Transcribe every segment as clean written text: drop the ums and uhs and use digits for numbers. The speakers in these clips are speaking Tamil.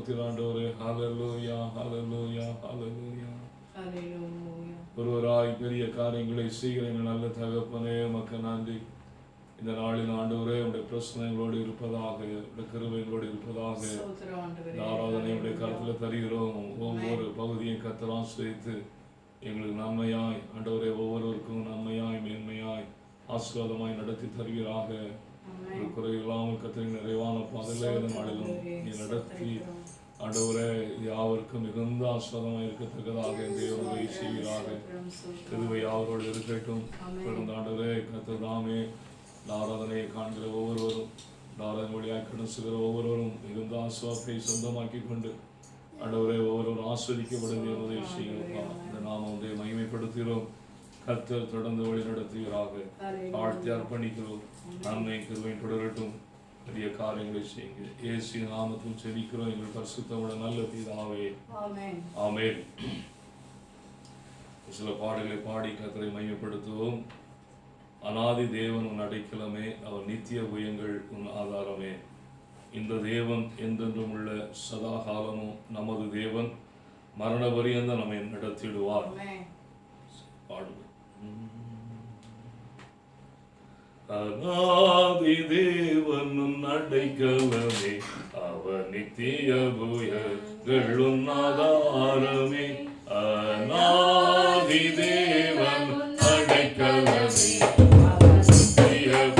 ஸ்தோத்திரம் ஆண்டவரே. ஹல்லேலூயா, ஹல்லேலூயா, ஹல்லேலூயா. ஒருவராய் பெரிய காரியங்களை செய்கிற எங்கள் நல்ல தகப்பனே, உமக்கு நன்றி. இந்த நாளில் ஆண்டவரே உடைய பிரச்சனைகளோடு இருப்பதாக, உடைய கிருபைகளோடு இருப்பதாக. இந்த ஆராதனை உடைய கருத்தில் தருகிறோம். ஒவ்வொரு பகுதியும் கர்த்தர் ஆசீர்வதித்து எங்களுக்கு நன்மையாய் ஆண்டவரே ஒவ்வொருவருக்கும் நன்மையாய் மேன்மையாய் ஆசீர்வாதமாய் நடத்தி தருவீராக. ஒரு குறை இல்லாமல் கர்த்தரின் நிறைவான பாதையிலே இந்த நாளிலும் நீ நடத்தி ஆண்டவரே யாவருக்கும் மிகுந்த ஆசீர்வாதமாக இருக்கத்தக்கதாக தேவனை செய்வீராக. கிருபை யாவரோடு இருக்கட்டும். தொடர்ந்து ஆண்டவரே கர்த்தர் தாமே ஆராதனையை காண்கிற ஒவ்வொருவரும், ஆராதனை வழியாக கடன் செய்கிற ஒவ்வொருவரும் மிகுந்த ஆசீர்வாதத்தை சொந்தமாக்கி கொண்டு ஆண்டவரே ஒவ்வொருவரும் ஆஸ்வதிக்கப்படும் என்பதை செய்கிறோம்ப்பா. இந்த நாம ஒன்றை மகிமைப்படுத்துகிறோம். கர்த்தர் தொடர்ந்து வழி நடத்துகிறாக. வாழ்த்தி அர்ப்பணிக்கிறோம். நன்மை கிருபை தொடரட்டும். பெரிய காரியங்களை செய்யுங்க. இயேசு நாமத்தில் செபிக்கிறோம் எங்கள் பரிசுத்தமுள்ள நல்ல பிதாவே, ஆமென். சில பாடல்களை பாடி கர்த்தரை மகிமைப்படுத்துவோம். அநாதி தேவன் உன் அடைக்கலமே, அவர் நித்திய புயங்கள் உன் ஆதாரமே. இந்த தேவன் என்றென்றும் உள்ள சதா காலமும் நமது தேவன், மரண பரியந்த நம்மை நடத்திடுவார். பாடுவோம். அநாதி தேவன் உன் அடைக்கலமே, அவர் நித்திய புயங்கள் உன் ஆதாரமே. அநாதி தேவன் அடைக்கலமே, Yeah.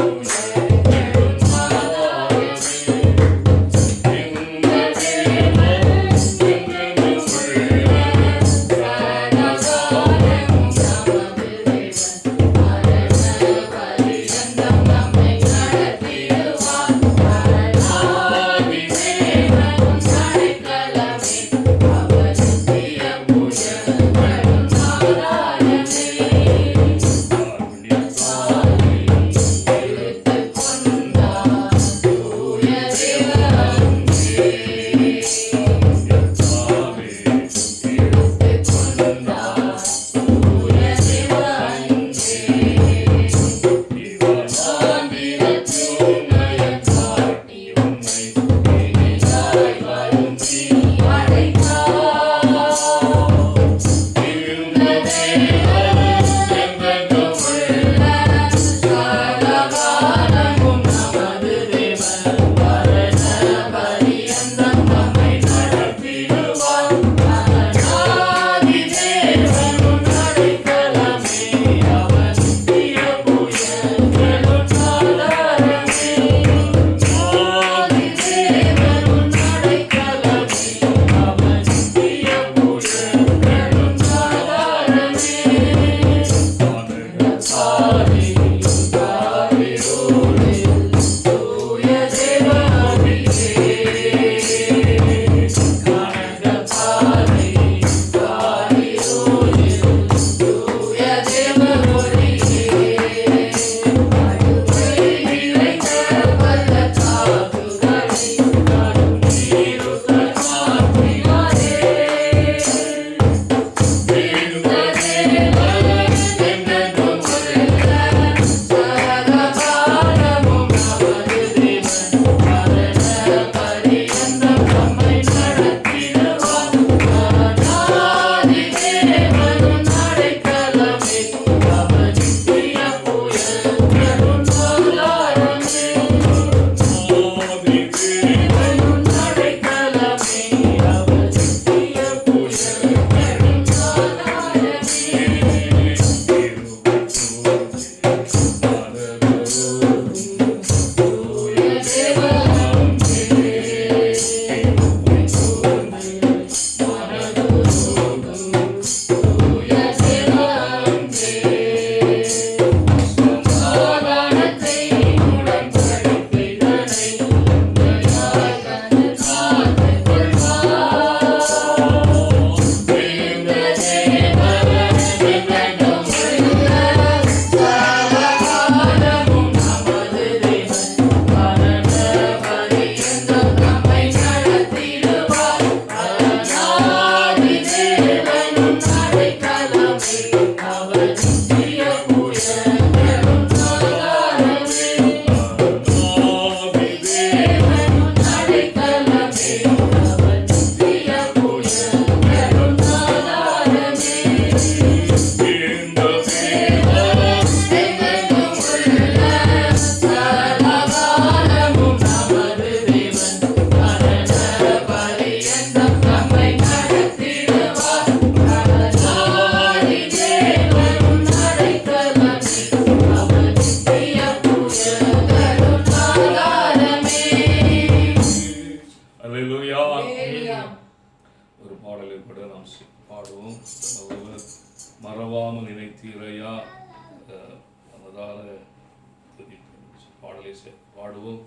பாடுவோம்.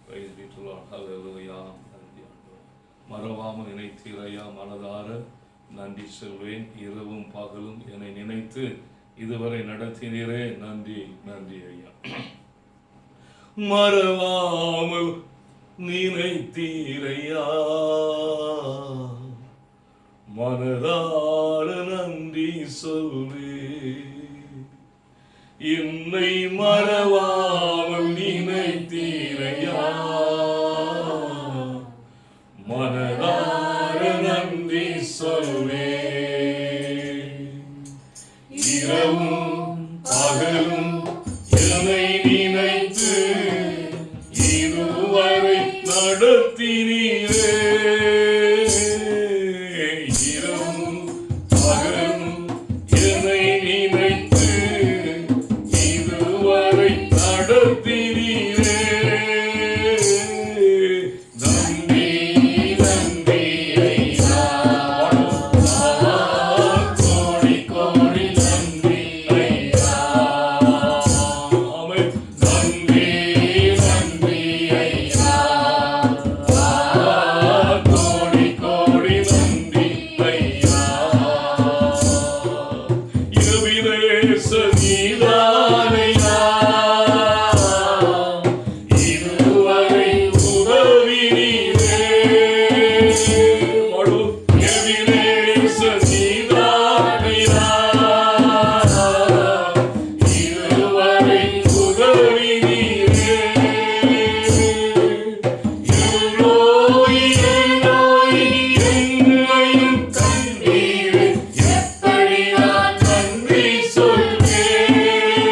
Praise be to Lord. Hallelujah. நன்றி ஆண்டவரே. மறவாமல் நினைத்தீரையா, மனதார நன்றி சொல்வேன். இரவும் பகலும் என்னை நினைத்து இதுவரை நடத்தினீரே, நன்றி நன்றி ஐயா. மறவாமல் நினைத்தீரையா, மனதார நன்றி சொல்வே. என்னை மறவாமல் நினைத்தீரையா, மனதார நன்றி சொல்வே. இரவும் பகலும் என்னை நினைத்து இதுவரை நடத்தினீரே. இரவும் பகலும் என்னை நினைத்து இதுவரை நடத்தினீரே. நன்றி நன்றி ஐயா, கோடி கோடி நன்றி ஐயா. ஆமென். நன்றி நன்றி ஐயா, கோடி கோடி நன்றி ஐயா. இரவிலேச நீதானையா, இதுவரை உதவினீரே. இரவிலேச நீதானையா, இதுவரை உதவினீரே. எல்லோய் எல்லோய் என்னையும் கண்டீரே, எப்படி நான் நன்றி சொல்வேன்.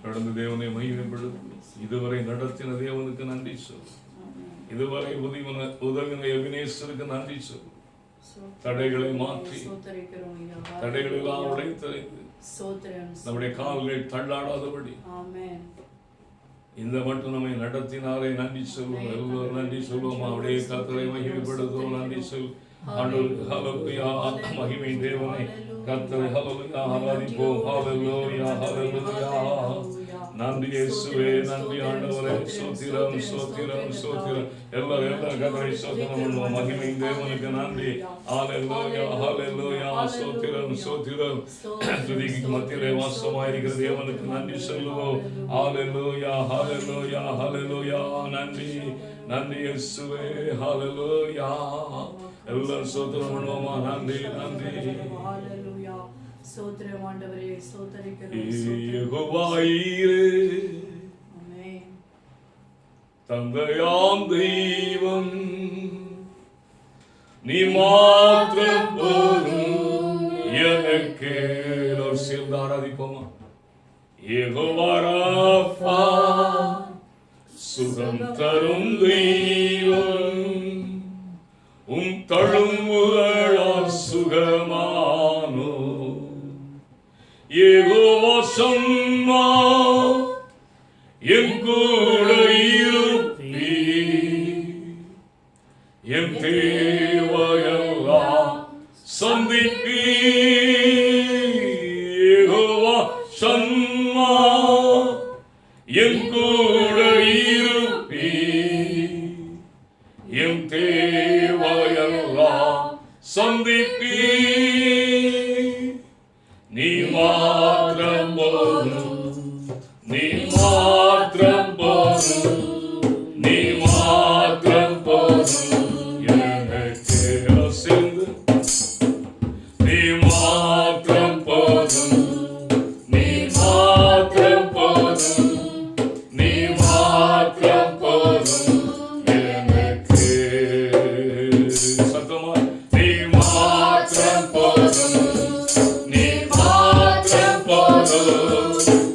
தொடர்ந்து தேவனை மகிமைப்படுத்தும். இதுவரை நடத்தின தேவனுக்கு நன்றி சொல். இதுவரை உதவின எபினேசருக்கு நன்றி சொல். தடைகளை மாற்றி தடைகளெல்லாம் உடைத்தறிந்து நம்முடைய கால்கள் தள்ளாடாதபடி இந்த மட்டும் நம்மை நடத்தினாரே நன்றி சொல்வோம். எல்லோரும் நன்றி சொல்வோம். அவருடைய கர்த்தரை மகிமைப்படுத்துவோம். நன்றி சொல். ஹல்லேலூயா, மகிமை தேவனை கர்த்தரை ஹல்லேலூயா ஆராதிப்போம். ஹல்லேலூயா, ஹல்லேலூயா. நன்றி இயேசுவே, நன்றி ஆண்டவரே. ஸ்தோத்திரம், ஸ்தோத்திரம், ஸ்தோத்திரம். எல்லாரும் கர்த்தரை ஸ்தோத்திரம் பண்ணுவோம். மகிமை தேவனுக்கு நன்றி. ஹல்லேலூயா, ஹல்லேலூயா. ஸ்தோத்திரம், ஸ்தோத்திரம். துதிக்கு மத்தியிலே வாசமாயிருக்கிற தேவனுக்கு நன்றி சொல்லுவோம். ஹல்லேலூயா, ஹல்லேலூயா, ஹல்லேலூயா. நன்றி, நன்றி இயேசுவே. ஹல்லேலூயா. எல்லாரும் ஸ்தோத்திரம் பண்ணுவோமா? நன்றி, நன்றி. ஹல்லேலூயா. ஸ்தோத்திரம் ஆண்டவரே, ஸ்தோத்திரிக்கிறோம். யெகோவாயிரே, ஆமென். தந்தையாம் தெய்வம் நீ மாத்திரம் போதும் எனக்கு. சேர்ந்து ஆராதிப்போமா? யெகோவா ராஃபா, சுகம் தரும் தெய்வம், தழும்புகளால் சுகமானோ. யெகோவா சம்மா, என் கூட இருப்பீர், என் தேவையெல்லாம் சந்திப்பீர். யெகோவா சம்மா, என் கூட இருப்பீர், என் தேவையெல்லாம் சந்திப்பீர். நீ மாத்திரம் போதும், நீ மாத்திரம் போதும், நீ மாத்திரம் போதும் எனக்கு. சேர்ந்து நீ மாத்திரம் போதும், நீ மாத்திரம் போதும், நீ மாத்திரம் போதும் எனக்கு. சத்தமா நீ மாத்திரம் போதும், நீ மாத்திரம் போதும்,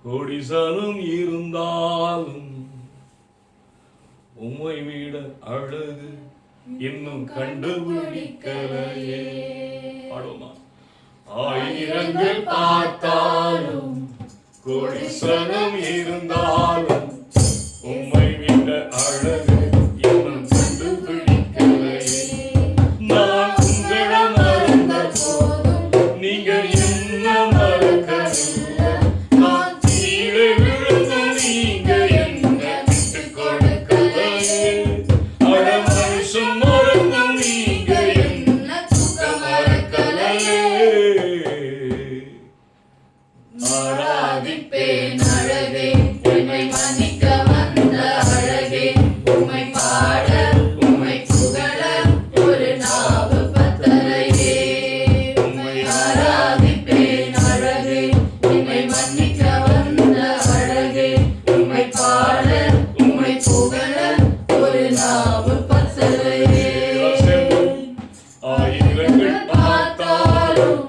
கோடிசனம் இருந்தாலும் உம்மை விட அழகு இன்னும் கண்டுபிடிக்கலையே. பாடுமா? ஆயிரங்கள் பார்த்தாலும் கோடிசனம் இருந்தாலும் உம்மை விட அழகு இன்னும் கண்டுபிடிக்கலையே. நான் உங்களிடம் மறந்த போதும் நீங்க என்ன மறக்கவில்லை. நான் கீழே விழுந்த நீங்க என்ன விட்டு கொடுக்கலையே. அட மனுஷன் மறந்தும் நீங்க என்ன தூக்க மறக்கலையே. ஆராதிப்பேன் அழகே, உம்மை மன்னிக்க வந்த அழகே, உம்மை பாட உம்மை புகழ ஒரு நாவு பத்தலையே. உம்மை ஆராதிப்பேன் அழகே, உம்மை மன்னிக்க வந்த அழகே, உம்மை பாட உம்மை புகழ ஒரு நாவு பத்தலையே. ஆயிரங்கள் பார்த்தாலும்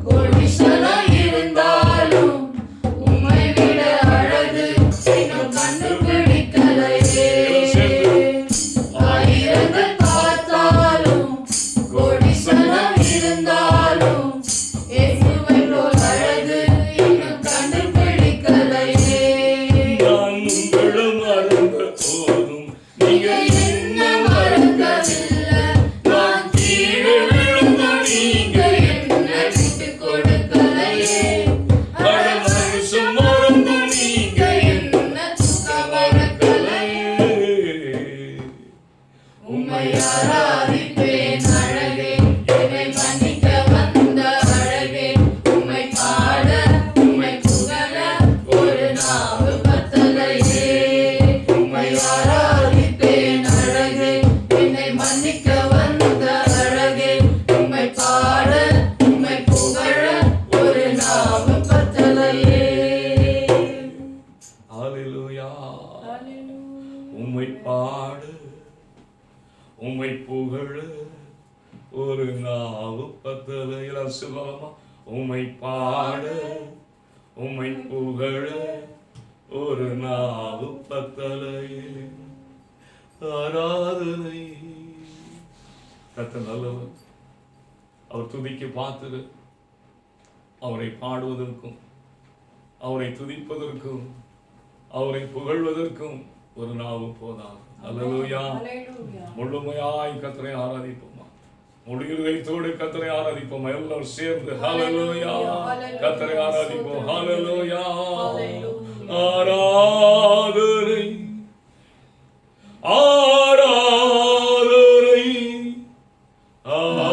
கோடிசனம் இருந்தாலும் உம்மை விட அழகு இன்னும் கண்டுபிடிக்கலையே. ஆயிரங்கள் பார்த்தாலும் கோடிசனம் இருந்தாலும் இயேசுவை போல் அழகு இன்னும் கண்டுபிடிக்கலையே. நான் உங்களிடம் மறந்த போதும் நீங்க என்ன மறக்கவில்லை. நான் கீழே விழுந்த நீங்க என்ன விட்டு கொடுக்கலையே. அட மனுஷன் மறந்தும் நீங்க என்ன தூக்க மறக்கலையே. உம்மை ஆராதிப்பேன் அழகே, உம்மை மன்னிக்க வந்த அழகே, உம்மை பாட உம்மை புகழ ஒரு நாவு பத்தலையே. உம்மை ஆராதிப்பேன் அழகே, என்னை மன்னிக்க வந்த அழகே, உம்மை பாட உம்மை புகழ ஒரு நாவு பத்தலையே. ஹல்லேலூயா. உம்மை பாட உம்மை புகழ ஒரு நாவு பத்தலையே. சொல்லலாமா? உம்மை பாட உம்மை புகழ ஒரு நாவு பத்தலையே. ஆராதனை. கர்த்தர் நல்லவர். அவர் துதிக்கு பார்த்து அவரை பாடுவதற்கும் அவரை துதிப்பதற்கும் அவரை புகழ்வதற்கும் ஒரு நாவு போதாது. அல்லேலூயா. முழுமையாய் கர்த்தரை ஆராதிப்போமா? முழு இதயத்தோடு கர்த்தரை ஆராதிப்போமா? எல்லாரும் சேர்ந்து ஹல்லேலூயா கர்த்தரை ஆராதிப்போம். ஹல்லேலூயா. ஆராதனை ஆராதனை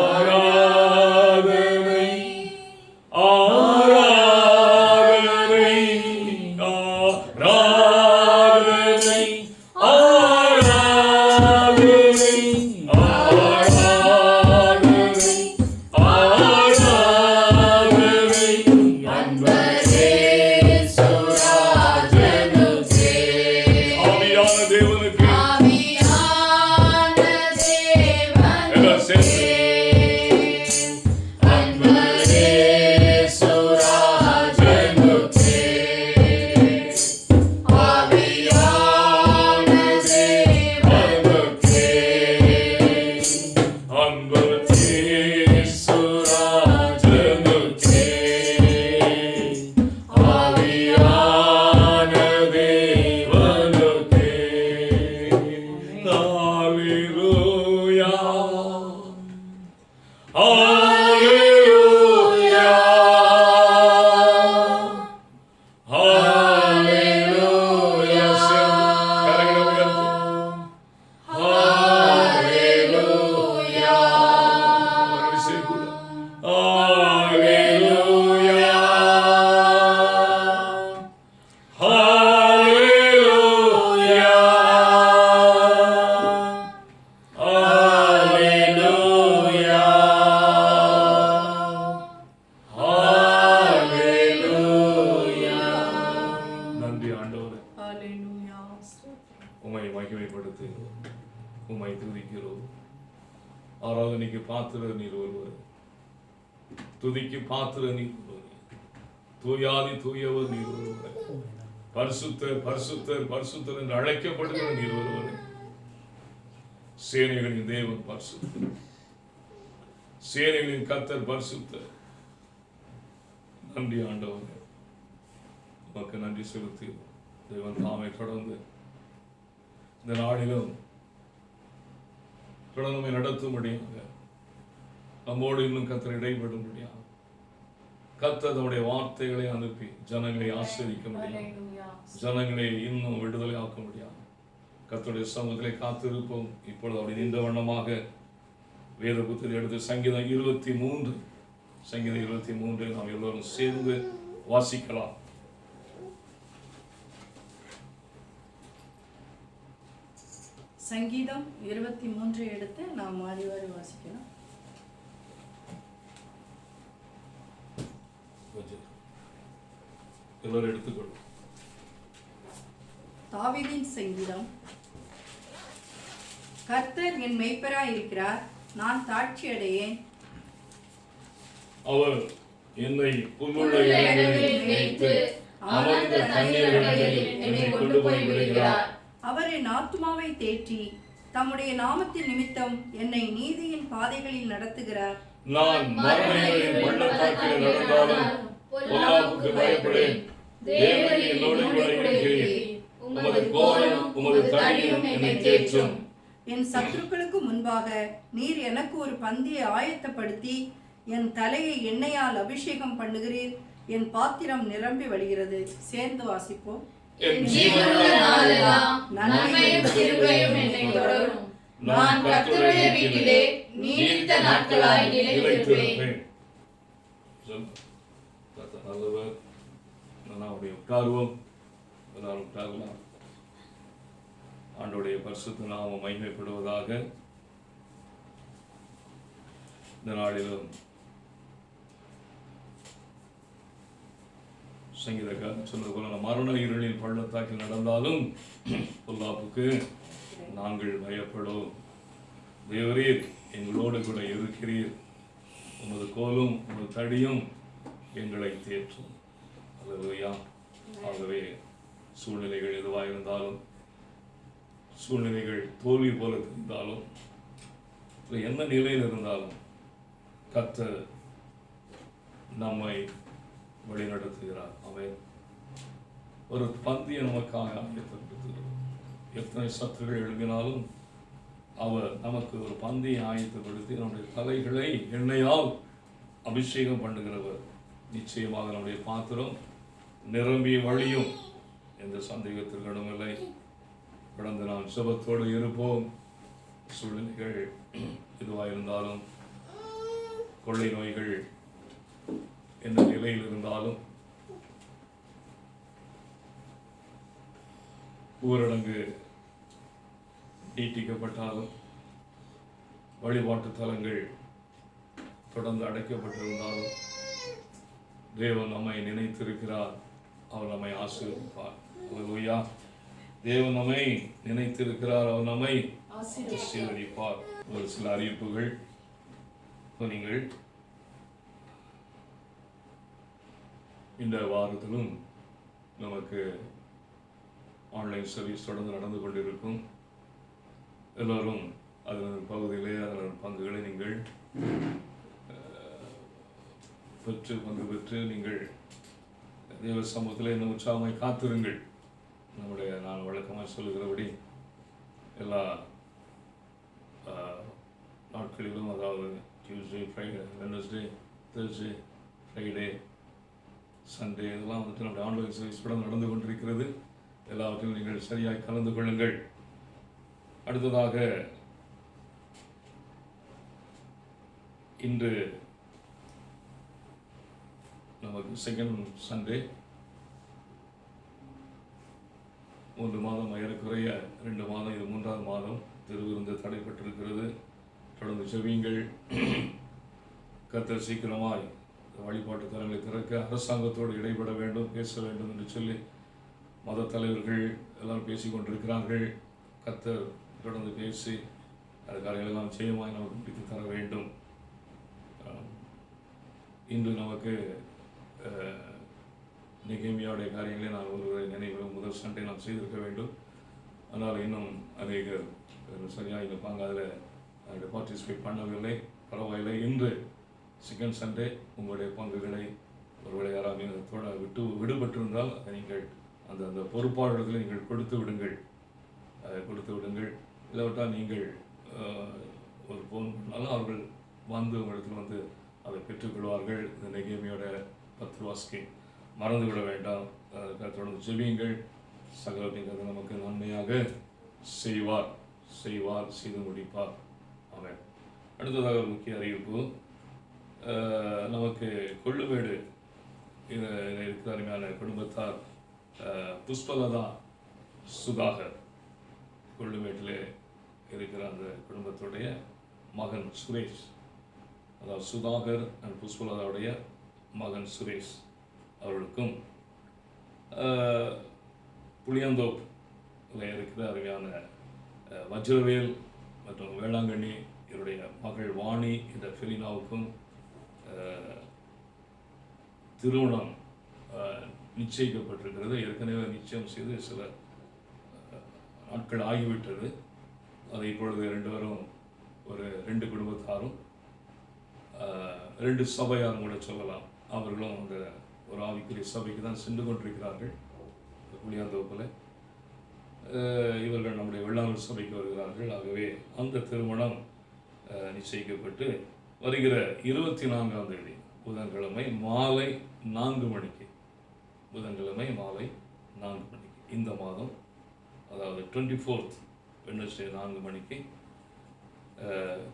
ஆராதனை ஆராதனை ஆராதனை ஆராதனை ஆராதனை ஆராதனை அன்பரே சுராஜனுக்கே. ஆவியான தேவனுக்கு எல்லாம் சேர்ந்து அன்பரே சுராஜனுக்கே. ஆவியான தேவனுக்கே. அன்பர் இயேசுராஜனுக்கே. ஆவியான தேவனுக்கே. ஹல்லேலூயா. ஹல்லேலூயா. ஹல்லேலூயா. கரங்களை உயர்த்தி. ஹல்லேலூயா. ஒரு விஷயம் கூட. ஹல்லேலூயா. ஹல்லேலூயா. ஹல்லேலூயா. ஹல்லேலூயா. நன்றி ஆண்டவரே. ஹல்லேலூயா. உம்மை மகிமைப்படுத்தி உம்மை துதிக்கிறோம். ஆராதனைக்கு பாத்திர நீர் ஒருவர், துதிக்கு பாத்திர நீர் ஒருவர், தூயாதி தூயவர் நீர் ஒருவரே. பரிசுத்தர் பரிசுத்தர் பரிசுத்தர் என்று அழைக்கப்படுகிற நீர் ஒருவரே. சேனைகளின் தேவன் பரிசுத்தர், சேனைகளின் கர்த்தர் பரிசுத்தர். நன்றி ஆண்டவரே, உமக்கு நன்றி செலுத்தி தேவன் தாமே தொடர்ந்து இந்த நாளிலும் தொடர்ந்து நடத்தும்படியாக நம்மோடு இன்னும் கர்த்தர் இடைபடும்படியாக கர்த்தர் தம்முடைய வார்த்தைகளை அனுப்பி ஜனங்களை ஆசீர்வதிக்க முடியும், ஜனங்களை இன்னும் விடுதலை ஆக்க முடியாது. கர்த்தருடைய சமூகத்திலே காத்திருப்போம். இப்பொழுது அப்படி நின்ற வண்ணமாக வேத புத்தகத்தை எடுத்து சங்கீதம் 23 நாம் எல்லோரும் சேர்ந்து வாசிக்கலாம். சங்கீதம் 23 எடுத்து நாம் மாறி மாறி வாசிக்கலாம். எல்லோரும் எடுத்துக்கொள்ளும். தாவீதின் சங்கீதம். கர்த்தர் என் மெய்ப்பராய் இருக்கிறார், நான் தாட்சி அடையேன். அவர் என்னை புல்லுள்ள இடங்களில் மேய்த்து அமர்ந்த தண்ணீர்களில் என்னை கொண்டு போய் விடுகிறார். அவர் என் ஆத்துமாவை தேற்றி தம்முடைய நாமத்தின் நிமித்தம் என்னை நீதியின் பாதைகளில் நடத்துகிறார். நான் மரணங்களின் பள்ளத்தாக்கில் நடந்தாலும் பொல்லாப்புக்கு பயப்படேன். தேவரீர் என்னோடு கூட இருக்கிறீர். உமது கோலும் உமது தடியும் என்னை தேற்றும். என் சத்துருக்களுக்கு முன்பாக நீர் எனக்கு ஒரு பந்தியை ஆயத்தப்படுத்தி என் தலையை எண்ணெயால் அபிஷேகம் பண்ணுகிறீர். என் பாத்திரம் நிரம்பி வழிகிறது. சேர்ந்து வாசிப்போம். என் ஜீவனுள்ள நாளெல்லாம் நன்மையும் கிருபையும் என்னை தொடரும். நான் கர்த்தருடைய வீட்டிலே நீடித்த நாட்களாய் நிலைத்திருப்பேன். நல்லவர். அப்படியே உட்காருவோம். எல்லாரும் உட்காரலாம். ஆண்டோடைய பரிசுத்த நாமம் மகிமைப்படுவதாக. இந்த நாளிலும் சங்கீதக்காரன் சொன்னது போல மரண இருளில் பள்ளத்தாக்கில் நடந்தாலும் பொல்லாப்புக்கு நாங்கள் பயப்படும். தேவரீர் எங்களோடு கூட இருக்கிறீர். உமது கோலும் உமது தடியும் எங்களை தேற்றும். அல்லேலூயா. ஆகவே சூழ்நிலைகள் எதுவாக இருந்தாலும், சூழ்நிலைகள் தோல்வி போல இருந்தாலும், என்ன நிலையில் இருந்தாலும் கர்த்தர் நம்மை வழிநடத்துகிறார். அவன் ஒரு பந்தியை நமக்காக ஆயத்தப்படுத்துகிறார். எத்தனை சத்துருகள் எழுப்பினாலும் அவர் நமக்கு ஒரு பந்தியை ஆயத்தப்படுத்தி நம்முடைய தலைகளை எண்ணெயால் அபிஷேகம் பண்ணுகிறவர். நிச்சயமாக நம்முடைய பாத்திரம் நிரம்பி வழியும், எந்த சந்தேகத்திற்கு இடமில்லை. கடந்த நாம் சுபத்தோடு இருப்போம். சூழ்நிலைகள் எதுவாக இருந்தாலும், கொள்ளை நோய்கள் எந்த நிலையில் இருந்தாலும், ஊரடங்கு நீட்டிக்கப்பட்டாலும், வழிபாட்டு தலங்கள் தொடர்ந்து அடைக்கப்பட்டிருந்தாலும், தேவன் நம்மை நினைத்திருக்கிறார். அவர் நம்மை ஆசீர்வதிப்பார். அல்லேலூயா. தேவன் நம்மை நினைத்திருக்கிறார். அவர் நம்மை ஆசீர்வதிப்பார். ஒரு சில அறிவிப்புகள். நீங்கள் இந்த வாரத்திலும் நமக்கு ஆன்லைன் சர்வீஸ் தொடர்ந்து நடந்து கொண்டிருக்கும். எல்லோரும் அதன் பகுதியிலே அதன் பங்குகளை நீங்கள் பங்கு பெற்று நீங்கள் தேவ சமூகத்தில் இன்னும் உற்சாகமாய் காத்திருங்கள். நான் வழக்கமாக சொல்லுகிறபடி எல்லா நாட்களிலும், அதாவது Tuesday, Friday, Wednesday, Thursday, Friday, Sunday, இதெல்லாம் வந்துட்டு நம்முடைய ஆன்லைன் சர்வீஸ் கூட நடந்து கொண்டிருக்கிறது. எல்லாவற்றிலும் நீங்கள் சரியாக கலந்து கொள்ளுங்கள். அடுத்ததாக இன்று நமக்கு செகண்ட் சண்டே, 3 மாதம் ஏறக்குறைய 2 மாதம், இது 3வது மாதம் திருவிருந்து தடைப்பட்டிருக்கிறது. தொடர்ந்து செவியுங்கள். கர்த்தர் சீக்கிரமாய் வழிபாட்டு தலங்களை திறக்க அரசாங்கத்தோடு இடைபட வேண்டும், பேச வேண்டும் என்று சொல்லி மத தலைவர்கள் எல்லாம் பேசிக்கொண்டிருக்கிறார்கள். கர்த்தர் தொடர்ந்து பேசி அது காரியங்களெல்லாம் செய்யமாய் நமக்கு முடித்து தர வேண்டும். இன்று நமக்கு நெகேமியாவுடைய காரியங்களை நான் ஒரு நினைவில் முதல் சண்டே நாம் செய்திருக்க வேண்டும். ஆனால் இன்னும் அநேகர் சரியாக இருப்பாங்க, அதில் பார்ட்டிசிபேட் பண்ணவில்லை. பரவாயில்லை. இன்று செகண்ட் சண்டே உங்களுடைய பங்குகளை ஒருவேளை யாராவது விடுபட்டிருந்தால் அதை நீங்கள் அந்த பொறுப்பாளர்களை நீங்கள் கொடுத்து விடுங்கள். இல்லாவிட்டால் நீங்கள் ஒரு ஃபோன் பண்ணாலும் அவர்கள் வந்து உங்களிடத்தில் வந்து அதை பெற்றுக்கொள்வார்கள். இந்த நெகேமியோட 10 ரூபா ஸ்கீம் மறந்து விட வேண்டாம். தொடர்ந்து ஜெபியுங்கள். சகலத்தையும் அது நமக்கு நன்மையாக செய்து முடிப்பார். ஆமென். அடுத்ததாக ஒரு முக்கிய அறிவிப்பு. நமக்கு கொள்ளுமேடு இருக்கிற அருமையான குடும்பத்தார் புஷ்பலதா சுதாகர், கொள்ளுமேட்டில் இருக்கிற அந்த குடும்பத்துடைய மகன் சுரேஷ், அதாவது சுதாகர் அண்ட் புஷ்பலதாவுடைய மகன் சுரேஷ் அவர்களுக்கும் புளியந்தோப்பில் இருக்கிற அருமையான வஜ்ரவேல் மற்றும் வேளாங்கண்ணி என்னுடைய மகள் வாணி என்ற ஃபெலினாவுக்கும் திருமணம் நிச்சயிக்கப்பட்டிருக்கிறது. ஏற்கனவே நிச்சயம் செய்து சில நாட்கள் ஆகிவிட்டது. அதை இப்பொழுது 2 பேரும் ஒரு 2 குடும்பத்தாரும் 2 சபையாரும் கூட சொல்லலாம், அவர்களும் அந்த ஒரு ஆவிக்குரிய சபைக்கு தான் சென்று கொண்டிருக்கிறார்கள். புளியாந்தோப்பில் இவர்கள் நம்முடைய வெள்ளாளர் சபைக்கு வருகிறார்கள். ஆகவே அந்த திருமணம் நிச்சயிக்கப்பட்டு வருகிற 24ஆம் தேதி புதன்கிழமை மாலை 4 மணிக்கு இந்த மாதம், அதாவது 24th வெட்னஸ்டே 4 மணிக்கு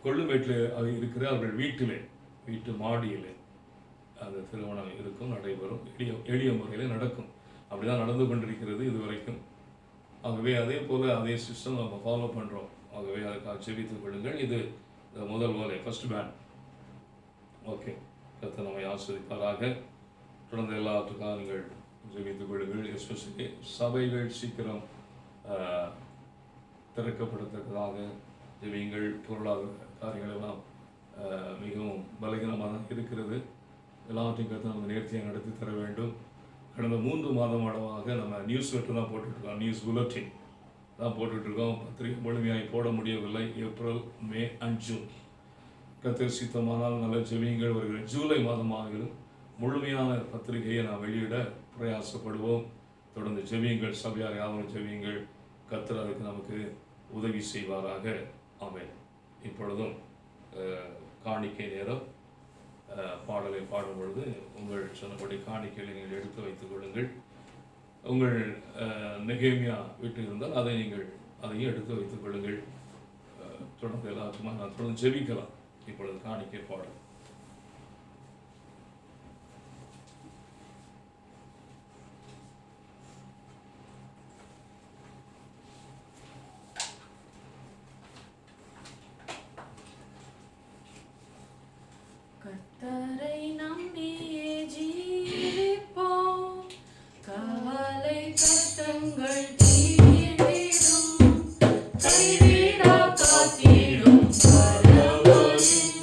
கொள்ளுமேட்டில் இருக்கிற அவர்கள் வீட்டு மாடியிலே அந்த திருமணம் நடைபெறும். எளிய முறையில் நடக்கும். அப்படிதான் நடந்து கொண்டிருக்கிறது இதுவரைக்கும். ஆகவே அதே போல் அதே சிஸ்டம் நம்ம ஃபாலோ பண்ணுறோம். ஆகவே அதுக்காக ஜெபித்துக் கொள்ளுங்கள். இது முதல் வேலை, ஃபர்ஸ்ட் பேண்ட். ஓகே, கர்த்தர் நம்மை ஆசீர்வதிப்பாராக. தொடர்ந்து எல்லாத்துக்காக நீங்கள் ஜெபித்துக் கொள்ளுங்கள். எஸ்பெஷலி சபைகள் சீக்கிரம் திறக்கப்படத்தக்கதாக ஜெபியுங்கள். பொருளாதார காரியங்கள் எல்லாம் மிகவும் பலகீனமாக தான் இருக்கிறது. எல்லாவற்றையும் கருத்து நம்ம நேர்த்தியாக நடத்தி தர வேண்டும். கடந்த 3 மாதமாக நம்ம நியூஸ் லெட்டர் தான் போட்டுட்ருக்கோம், நியூஸ் புல்லட்டின் தான் போட்டுட்ருக்கோம். பத்திரிகை முழுமையாக போட முடியவில்லை. ஏப்ரல், மே அண்ட் ஜூன் கர்த்தர் சித்தமானால் நல்ல ஜெபியுங்கள். வருகிற ஜூலை மாதமாக முழுமையான பத்திரிகையை நாம் வெளியிட பிரயாசப்படுவோம். தொடர்ந்து ஜெபியுங்கள். சபையார் யாரும் ஜெபியுங்கள். கர்த்தர் அதுக்கு நமக்கு உதவி செய்வாராக. ஆமென். இப்பொழுதும் காணிக்கை நேரம். பாடலை பாடும் பொழுது உங்கள் சொன்னபடி காணிக்கைகளை நீங்கள் எடுத்து வைத்துக் கொள்ளுங்கள். உங்கள் நெகேமியா வீட்டில் இருந்தால் அதையும் எடுத்து வைத்துக் கொள்ளுங்கள். தொடர்ந்து எல்லாத்துமா நான் தொடர்ந்து ஜெபிக்கலாம். இப்பொழுது காணிக்கை பாடல். கர்த்தரை நம்பியே ஜீவிப்போம், கவலை கஷ்டங்கள் தீர்ந்திடும், கைவிடா காத்திடும் பரமனின்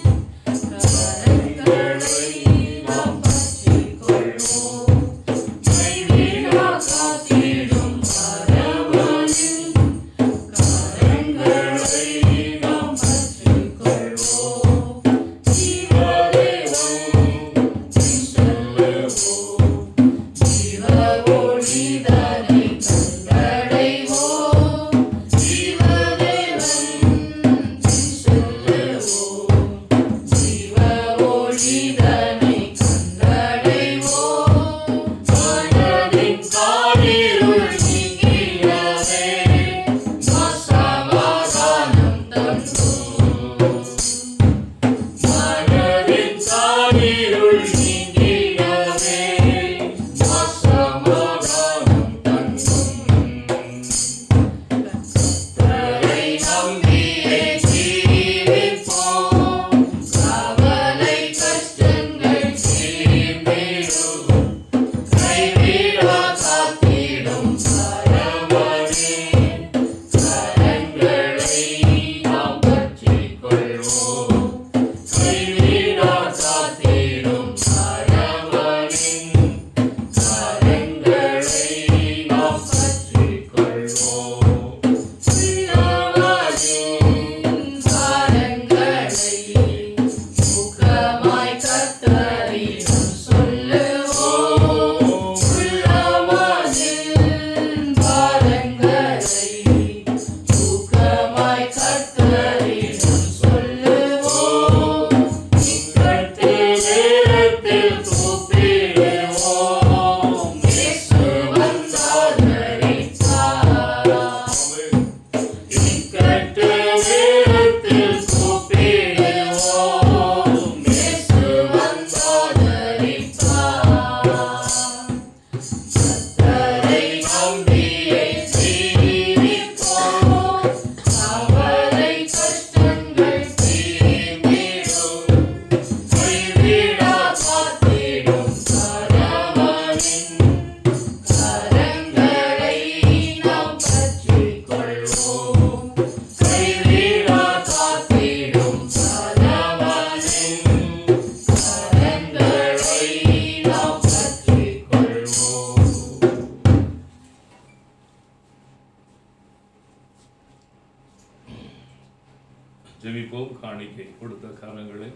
ஜெபிப்போம். காணிக்கை கொடுத்த கரங்களை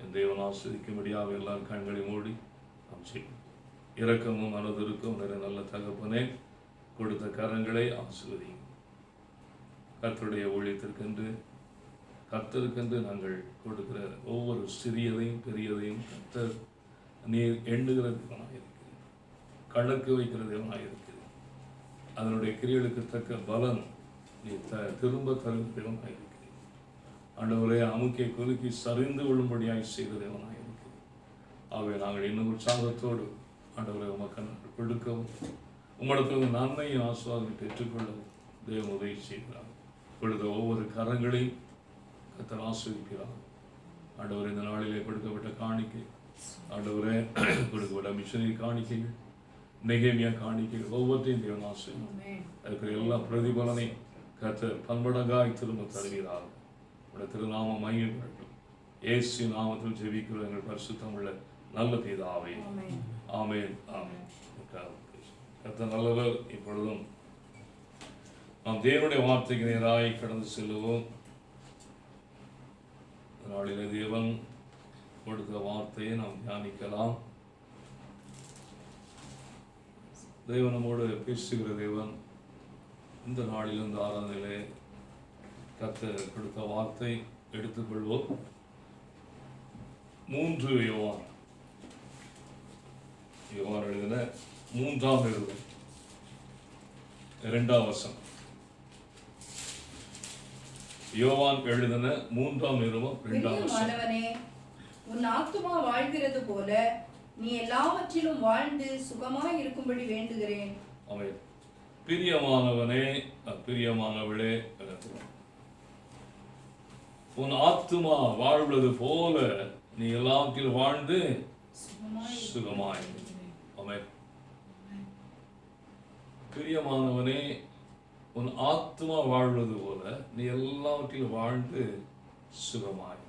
என் தேவன் ஆஸ்வதிக்கும்படியாக எல்லா கண்களை மூடி நாம் செய்வோம். இரக்கமும் மனதிற்கும் நல்ல தகப்பனே, கொடுத்த கரங்களை ஆசீர்வதியும். கர்த்தருடைய ஊழியத்திற்கென்று கர்த்தருக்கென்று நாங்கள் கொடுக்கிற ஒவ்வொரு சிறியதையும் பெரியதையும் கர்த்தர் நீர் எண்ணுகிற தேவனாக இருக்கிறது, கணக்கு வைக்கிற தேவனாக இருக்கிறது. அதனுடைய கிரியைகளுக்கு தக்க பலன் நீ திரும்ப தருகிற தேவனாக இருக்கிறது. ஆண்டவரே, அமுக்கை குலுக்கி சரிந்து விழும்படியாய் செய்த தேவனாக இருக்கிறது. ஆகவே நாங்கள் இன்னும் உற்சாகத்தோடு ஆண்டவரை உமக்கு நாங்கள் கொடுக்கவும், உம்மிடத்தில் நன்மையும் ஆசீர்வாதம் பெற்றுக்கொள்ளவும் தேவன் உதவி செய்கிறார். கொடுத்த ஒவ்வொரு கரங்களையும் கர்த்தர் ஆசீர்வதிக்கிறார். ஆண்டவர், இந்த நாளிலே கொடுக்கப்பட்ட காணிக்கை, ஆண்டவரே கொடுக்கப்பட்ட மிஷனரி காணிக்கைகள், நெகேமியா காணிக்கைகள் ஒவ்வொன்றையும் தேவன் ஆசீர்வதிக்கிறார். அதுக்கு எல்லா பிரதிபலனையும் கர்த்தர் பன்மடங்காய் திரும்ப தருகிறார். உடைய திருநாமம் மகிமைப்படட்டும். இயேசு நாமத்தில் ஜெபிக்கிற எங்கள் பரிசுத்தம் உள்ள நல்ல பிதாவே, ஆமென். ஆமென். கர்த்தர் நல்லவர். இப்பொழுதும் நாம் தேவனுடைய வார்த்தைக்கு நேராய் கடந்து செல்லுவோம். நாளிலே தேவன் கொடுத்த வார்த்தையை நாம் தியானிக்கலாம். தேவன் நம்மோடு பேசுகிற தேவன். இந்த நாளில் இந்த ஆராதனையிலே கர்த்தர் கொடுத்த வார்த்தை எடுத்துக்கொள்வோம். 3 யோவான் எழுதின 3ஆம் நிருபம் 2ஆம் வசனம். யோவான் எழுதின 3ஆம் நிருபம் 2ஆம் வசனம். மாணவனே, உன் ஆத்துமா வாழ்கிறது போல நீ எல்லாவற்றிலும் வாழ்ந்து சுகமாய் இருக்கும்படி வேண்டுகிறேன். ஆமென். பிரியமானவனே, பிரியமானவளே, உன் ஆத்துமா வாழ்வது போல நீ எல்லாவற்றிலும் வாழ்ந்து சுகமாய். ஆமென். பிரியமானவனே, உன் ஆத்துமா வாழ்வது போல நீ எல்லாவற்றிலும் வாழ்ந்து சுகமாய்.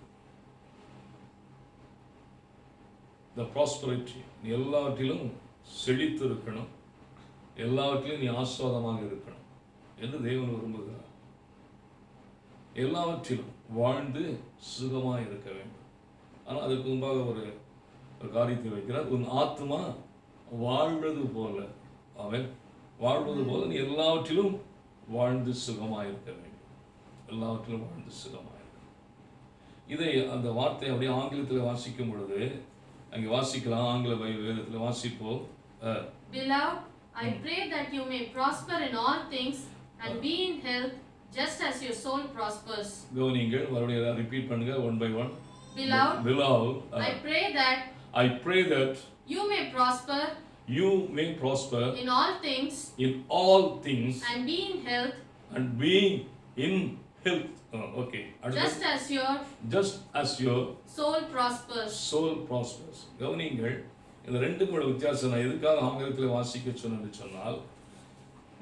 The prosperity, நீ எல்லாவற்றிலும் செழித்து இருக்கணும், எல்லாவற்றிலும் நீ ஆஸ்வாதமாக இருக்கணும் என்று தேவன் விரும்புகிறார். எல்லாவற்றிலும் வாழ்ந்து சுகமாக இருக்க வேண்டும். ஆனால் அதுக்கு முன்பாக ஒரு காரியத்தை வைக்கிறார். உன் ஆத்மா வாழ்வது போல, அவன் வாழ்வது போல நீ எல்லாவற்றிலும் வாழ்ந்து சுகமாக இருக்க வேண்டும். எல்லாவற்றிலும் வாழ்ந்து சுகமாக இருக்க. இதை அந்த வார்த்தை அப்படியே ஆங்கிலத்தில் வாசிக்கும் பொழுது அங்கே வாசிக்கலாம். ஆங்கில வேதத்தில் வாசிப்போம். Beloved, I pray that you may prosper in all things and be in health just as your soul prospers. கவனிங்கள், மறுபடியும் ரிப்பீட் பண்ணுங்க one by one. Beloved, I pray that you may prosper in all things and be in health Okay. Just as your soul prospers. கவனிங்கள், இந்த ரெண்டுக்கும் உள்ள வித்தியாசம் நான் எதுக்காக ஆங்கிலத்தில் வாசிக்க சொன்னால்,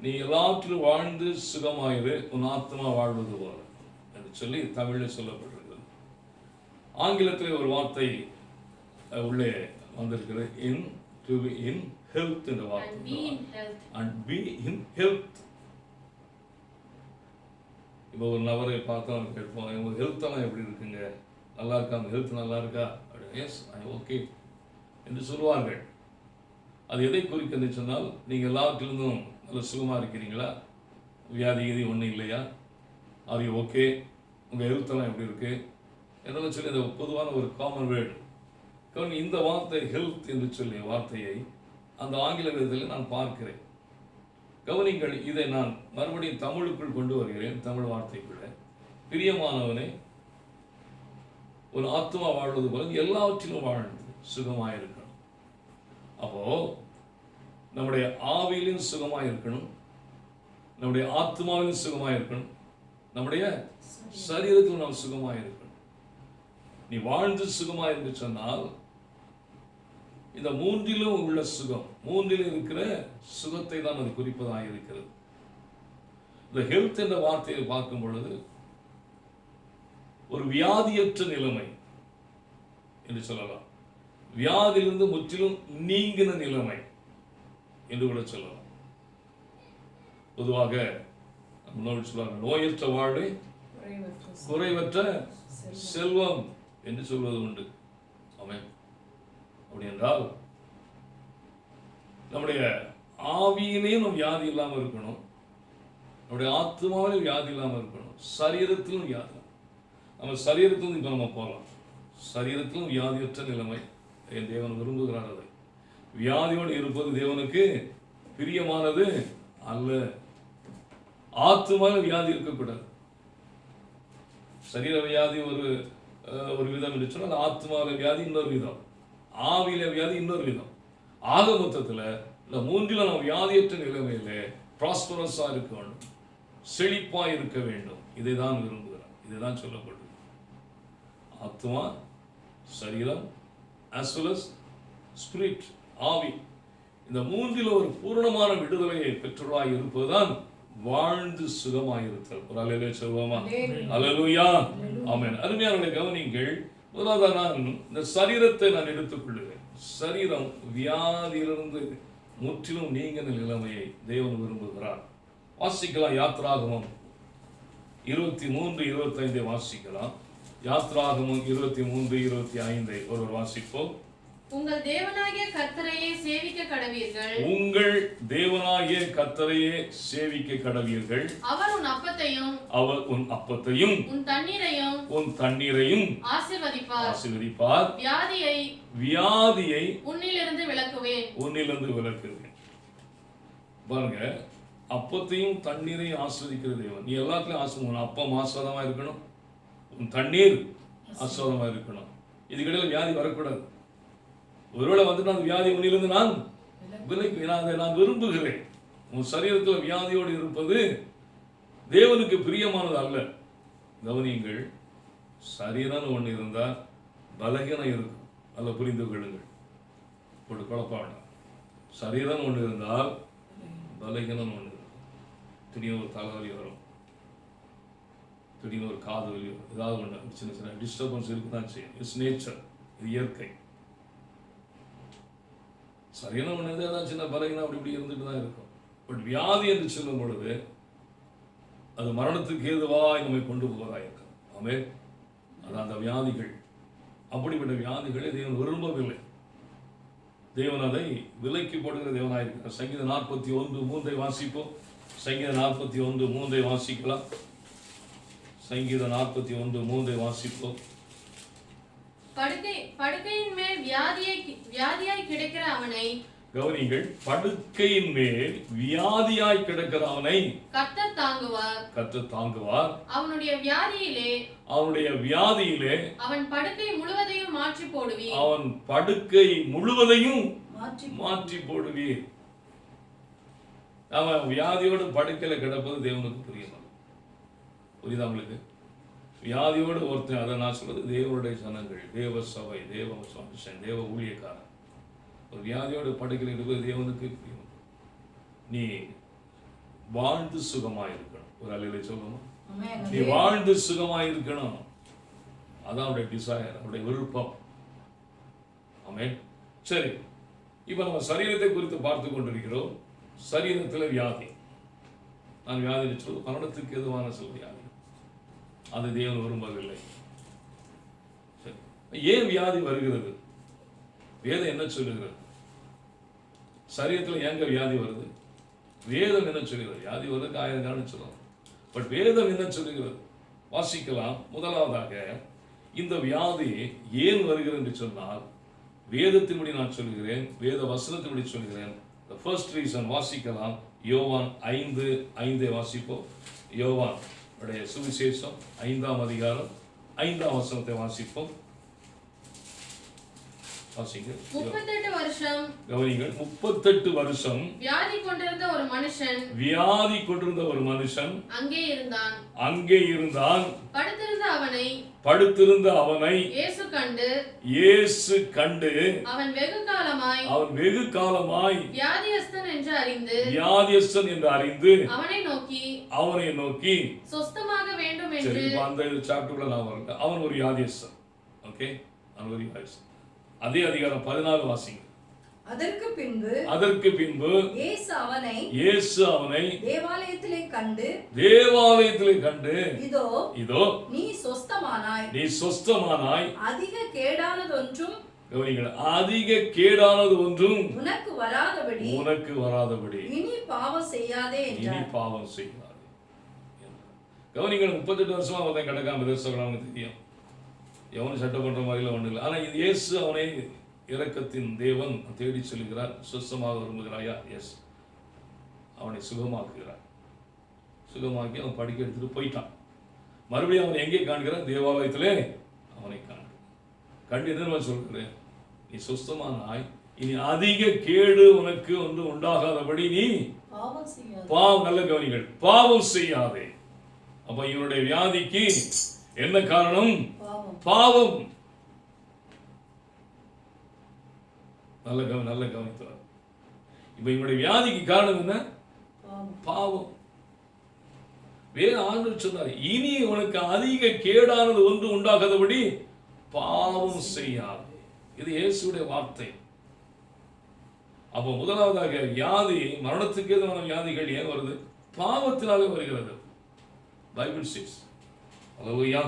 நீ எல்லாவற்றிலும் வாழ்ந்து சுகமாயிரு, உன் ஆத்மா வாழ்வது போல என்று சொல்லி தமிழில் சொல்லப்பட்டிருக்கிறது. ஆங்கிலத்தில் ஒரு வார்த்தை உள்ளே வந்திருக்கிறது, to be in health என்ற வார்த்தை. And be in health. இப்போ ஒரு நபரை பார்த்தா கேட்போம், உங்க ஹெல்த் எல்லாம் எப்படி இருக்குங்க, நல்லா இருக்கா, அந்த ஹெல்த் நல்லா இருக்கா? எஸ், ஓகே என்று சொல்லுவார்கள். அது எதை குறிக்கிறது சொன்னால், நீங்கள் எல்லாவற்றிலிருந்தும் நல்ல சுகமாக இருக்கிறீங்களா, வியாதி கீதி ஒன்றும் இல்லையா, ஆர் யூ ஓகே, உங்கள் ஹெல்த்தெல்லாம் எப்படி இருக்குது என்றெல்லாம் சொல்லி அந்த பொதுவான ஒரு காமன் வேர்டு. இந்த வார்த்தை ஹெல்த் என்று சொல்லிய வார்த்தையை அந்த ஆங்கில வேதத்தில் நான் பார்க்கிறேன். கவனிங்கள், இதை நான் மறுபடியும் தமிழுக்குள் கொண்டு வருகிறேன். தமிழ் வார்த்தைக்குள்ள, பிரியமானவனே, ஒரு ஆத்மா வாழ்வது போல எல்லாவற்றிலும் வாழ்ந்து சுகமாக இருக்கணும். அப்போ நம்முடைய ஆவியிலும் சுகமாக இருக்கணும், நம்முடைய ஆத்மாவிலும் சுகமாக இருக்கணும், நம்முடைய சரீரத்தில் நாம் சுகமாக இருக்கணும். நீ வாழ்ந்து சுகமாக என்று சொன்னால், இந்த மூன்றிலும் உள்ள சுகம், மூன்றிலும் இருக்கிற சுகத்தை தான் அது குறிப்பதாக இருக்கிறது. இந்த ஹெல்த் என்ற வார்த்தையை பார்க்கும் பொழுது ஒரு வியாதியற்ற நிலைமை என்று சொல்லலாம், வியாதியிலிருந்து முற்றிலும் நீங்கின நிலைமை என்று கூட சொல்லலாம். பொதுவாக முன்னோர்கள் சொல்வாங்க, நோயற்ற வாழ்வை குறைவற்ற செல்வம் என்று சொல்வது உண்டு. ஆமென். அப்படி என்றால் நம்முடைய ஆவியிலேயும் நம்ம வியாதி இல்லாமல் இருக்கணும், நம்முடைய ஆத்மாவிலும் வியாதி இல்லாமல் இருக்கணும், சரீரத்திலும் வியாதி. நம்ம சரீரத்திலும் இப்போ நம்ம போகலாம். சரீரத்திலும் வியாதியற்ற நிலைமை என் தேவன் விரும்புகிறார். அதை வியாதியோடு இருப்பது தேவனுக்கு பிரியமானது அல்ல. ஆத்மாவில் வியாதி இருக்கக்கூடாது. சரீர வியாதி ஒரு விதம் என்று சொன்னால், ஆத்மாவில் வியாதி இன்னொரு விதம், ஆவியில வியாதி இன்னொரு விதம். ஆக மொத்தத்தில் இந்த மூன்றில் நம்ம வியாதியற்ற நிலைமையில ப்ராஸ்பரஸா இருக்க வேண்டும், செழிப்பா இருக்க வேண்டும். இதை தான் விரும்புகிறார். இதை தான் சொல்லப்படுது. ஆத்மா, சரீரம், as well as spirit, ஆவி, இந்த மூன்றில் ஒரு பூரணமான விடுதலையை பெற்றவராய் இருப்பதுதான் வாழ்ந்து சுகமாயிருத்தல். ஒரு அல்லேலூயா சொல்வோமா? அல்லேலூயா, ஆமென். அருமையானவர்களே, கவனிங்கள். முதலாவது நான் இந்த சரீரத்தை நான் எடுத்துக்கொள்ளுவேன். சரீரம் வியாதியிலிருந்து முற்றிலும் நீங்கின நிலைமையை தேவன் விரும்புகிறார். வாசிக்கலாம். யாத்ராகமம் 23:25 வாசிக்கலாம். யாத்ராகமம் 23:25 ஒருவர் வாசிப்போம். உங்கள் தேவனாகிய கர்த்தரையே சேவிக்க கடவீர்கள். உங்கள் தேவனாகிய கர்த்தரையே சேவிக்க கடவீர்கள். அவர் உன் அப்பத்தையும் உன் தண்ணீரையும் ஆசீர்வதிப்பார். வியாதியை உன்னிலிருந்து விலக்குவேன். பாருங்க, அப்பத்தையும் தண்ணீரையும் ஆஸ்வதிக்கிற தேவன். நீ எல்லாத்துலயும் ஆசீர்வாதம். அப்பம் ஆஸ்வாதமா இருக்கணும், உன் தண்ணீர் ஆஸ்வாதமா இருக்கணும். இதுக்கிடையில் வியாதி வரக்கூடாது. ஒருவேளை வந்துட்டு அந்த வியாதி உன்னிலிருந்து நான் விரும்புகிறேன். உன் சரீரத்தில் வியாதியோடு இருப்பது தேவனுக்கு பிரியமானது அல்ல. கவனியுங்கள், சரீரம் ஒன்று இருந்தால் பலகீனம் இருக்கும். அல்ல, புரிந்து கொள்ளுங்கள், ஒரு குழப்பம் வேண்டாம். சரீரம் ஒன்று இருந்தால் பலகீனம் ஒன்று இருக்கும். திடீர்னு ஒரு தலைவலி வரும், திடீர்னு ஒரு காது வலி வரும், ஏதாவது ஒன்று சின்ன சின்ன டிஸ்டர்பன்ஸ் இருக்குதான் செய்யும். இட்ஸ் நேச்சர், இது இயற்கை. சரீரம் ஒன்று ஏதாவது சின்ன பலகீனம் அப்படி இப்படி இருந்துட்டு தான் இருக்கும். பட் வியாதி என்று சொல்லும் பொழுது அது மரணத்துக்கு ஏதுவாய் நம்மை கொண்டு போவதாக இருக்கும். ஆமென். அது அந்த வியாதிகள், அப்படிப்பட்ட வியாதிகளை தேவன் விரும்பவில்லை. தேவன் அதை விலைக்கு போடுகிற தேவனாயிருக்கிறார். சங்கீதம் 41:3 வாசிப்போம். சங்கீதம் 41:3 வாசிக்கலாம். சங்கீதம் 41:3 வாசிப்போம். படுக்கையின் மேல் வியாதியாய் கிடக்கிற அவனை, கவனிங்கள், படுக்கையின் மேல் வியாதியாய் கிடக்கிற அவனை கர்த்தர் தாங்குவார். அவனுடைய வியாதியிலே அவன் படுக்கை முழுவதையும் மாற்றி போடுவீர். அவன் வியாதியோடு படுக்கையில கிடப்பது தேவனுக்கு புரியுமா? புரியுதா உங்களுக்கு? வியாதியோடு ஒருத்தன், அதை நான் சொல்றது தேவனுடைய ஜனங்கள், தேவ சபை, தேவ மனுஷன், தேவ ஊழியக்காரன், ஒரு வியாதியோடு படுக்கையில் இருப்பது தேவனுக்கு புரியும். நீ வாழ்ந்து சுகமாக இருக்கணும். ஒரு அல்லேலூயா சொல்லணும். நீ வாழ்ந்து சுகமாக இருக்கணும். அதான் அவருடைய டிசைர், அவருடைய விருப்பம். ஆமென். சரி, இப்போ நம்ம சரீரத்தை குறித்து பார்த்து கொண்டிருக்கிறோம். சரீரத்தில் வியாதி, நான் வியாதி சொல்வது மரணத்துக்கு எதுவான சில வியாதி, அது தேவன் விரும்பவில்லை. ஏன் வியாதி வருகிறது? வேதம் என்ன சொல்லுகிறது? சரீரத்தில் எங்க வியாதி வருது? வேதம் என்ன சொல்லுகிறது? வியாதி வருவதற்கு 1000 காரணம் சொல்லலாம். பட் வேதம் என்ன சொல்லுகிறது? வாசிக்கலாம். முதலாவதாக, இந்த வியாதி ஏன் வருகிறது என்று சொன்னால், வேதத்தின்படி நான் சொல்கிறேன், வேத வசனத்தின்படி சொல்கிறேன். The first reason வாசிக்கலாம். யோவான் 5:5 வாசிப்போம். யோவான் உடைய சுவிசேஷம் 5ஆம் அதிகாரம் 5ஆம் வசனத்தை வாசிப்போம். 38 வருஷம், கவனிங்கள், 38 வருஷம் வியாதி கொண்டிருந்த ஒரு மனுஷன் அங்கே இருந்தான். படுத்திருந்த அவனை இயேசு கண்டு அவன் வெகு காலமாய் வியாதியஸ்தன் என்று அறிந்து அவனை நோக்கி சொஸ்தமாக வேண்டும் என்று. அந்த சாப்டர்ல நான் வரல. அவன் ஒரு வியாதியஸ்தன். ஓகே, அவன் ஒரு வியாதியஸ்தன். அதே அதிகாரம் 14 வாசிங்க. அதற்கு பின்பு இயேசு அவனை தேவாலயத்திலே கண்டு இதோ நீ சொஸ்தமானாய் அதிக கேடானது ஒன்றும் உனக்கு வராதபடி இனி பாவம் செய்யாதே. கவனிங்கள், 38 வருஷமா அவன் கிடக்காம தெரியும், எவனும் சட்டை பண்ற மாதிரிலாம் ஒண்ணு இல்லை. ஆனா இயேசு அவனை இரக்கத்தின் தேவன் தேடி சொல்லுகிறார். சுத்தமாக விரும்புகிறாயா? எஸ். அவனை சுகமாக்குகிறார். சுகமாக்கி அவன் படிக்க எடுத்துட்டு போயிட்டான். மறுபடியும் அவனை எங்கே காண்கிறார்? தேவாலயத்திலே அவனை கண்டு என்ன சொல்கிறேன், நீ சுத்தமானாய், இனி அதிக கேடு உனக்கு ஒன்று உண்டாகாதபடி நீ நல்ல கவனிகள், பாவம் செய்யாதே. அப்ப இவனுடைய வியாதிக்கு என்ன காரணம்? பாவம். நல்ல கவனித்தார். இப்ப இவனுடைய வியாதிக்கு காரணம் என்ன? பாவம். வேற ஆண்டவர் சொன்னார், இனி உனக்கு அதிக கேடானது ஒன்று உண்டாகாதபடி பாவம் செய்யாது. இது இயேசுடைய வார்த்தை. அப்ப முதலாவதாக வியாதி, மரணத்துக்கு எதிரான வியாதிகள் ஏன் வருது? பாவத்தினாலே வருகிறது. Bible says. அல்லேலூயா.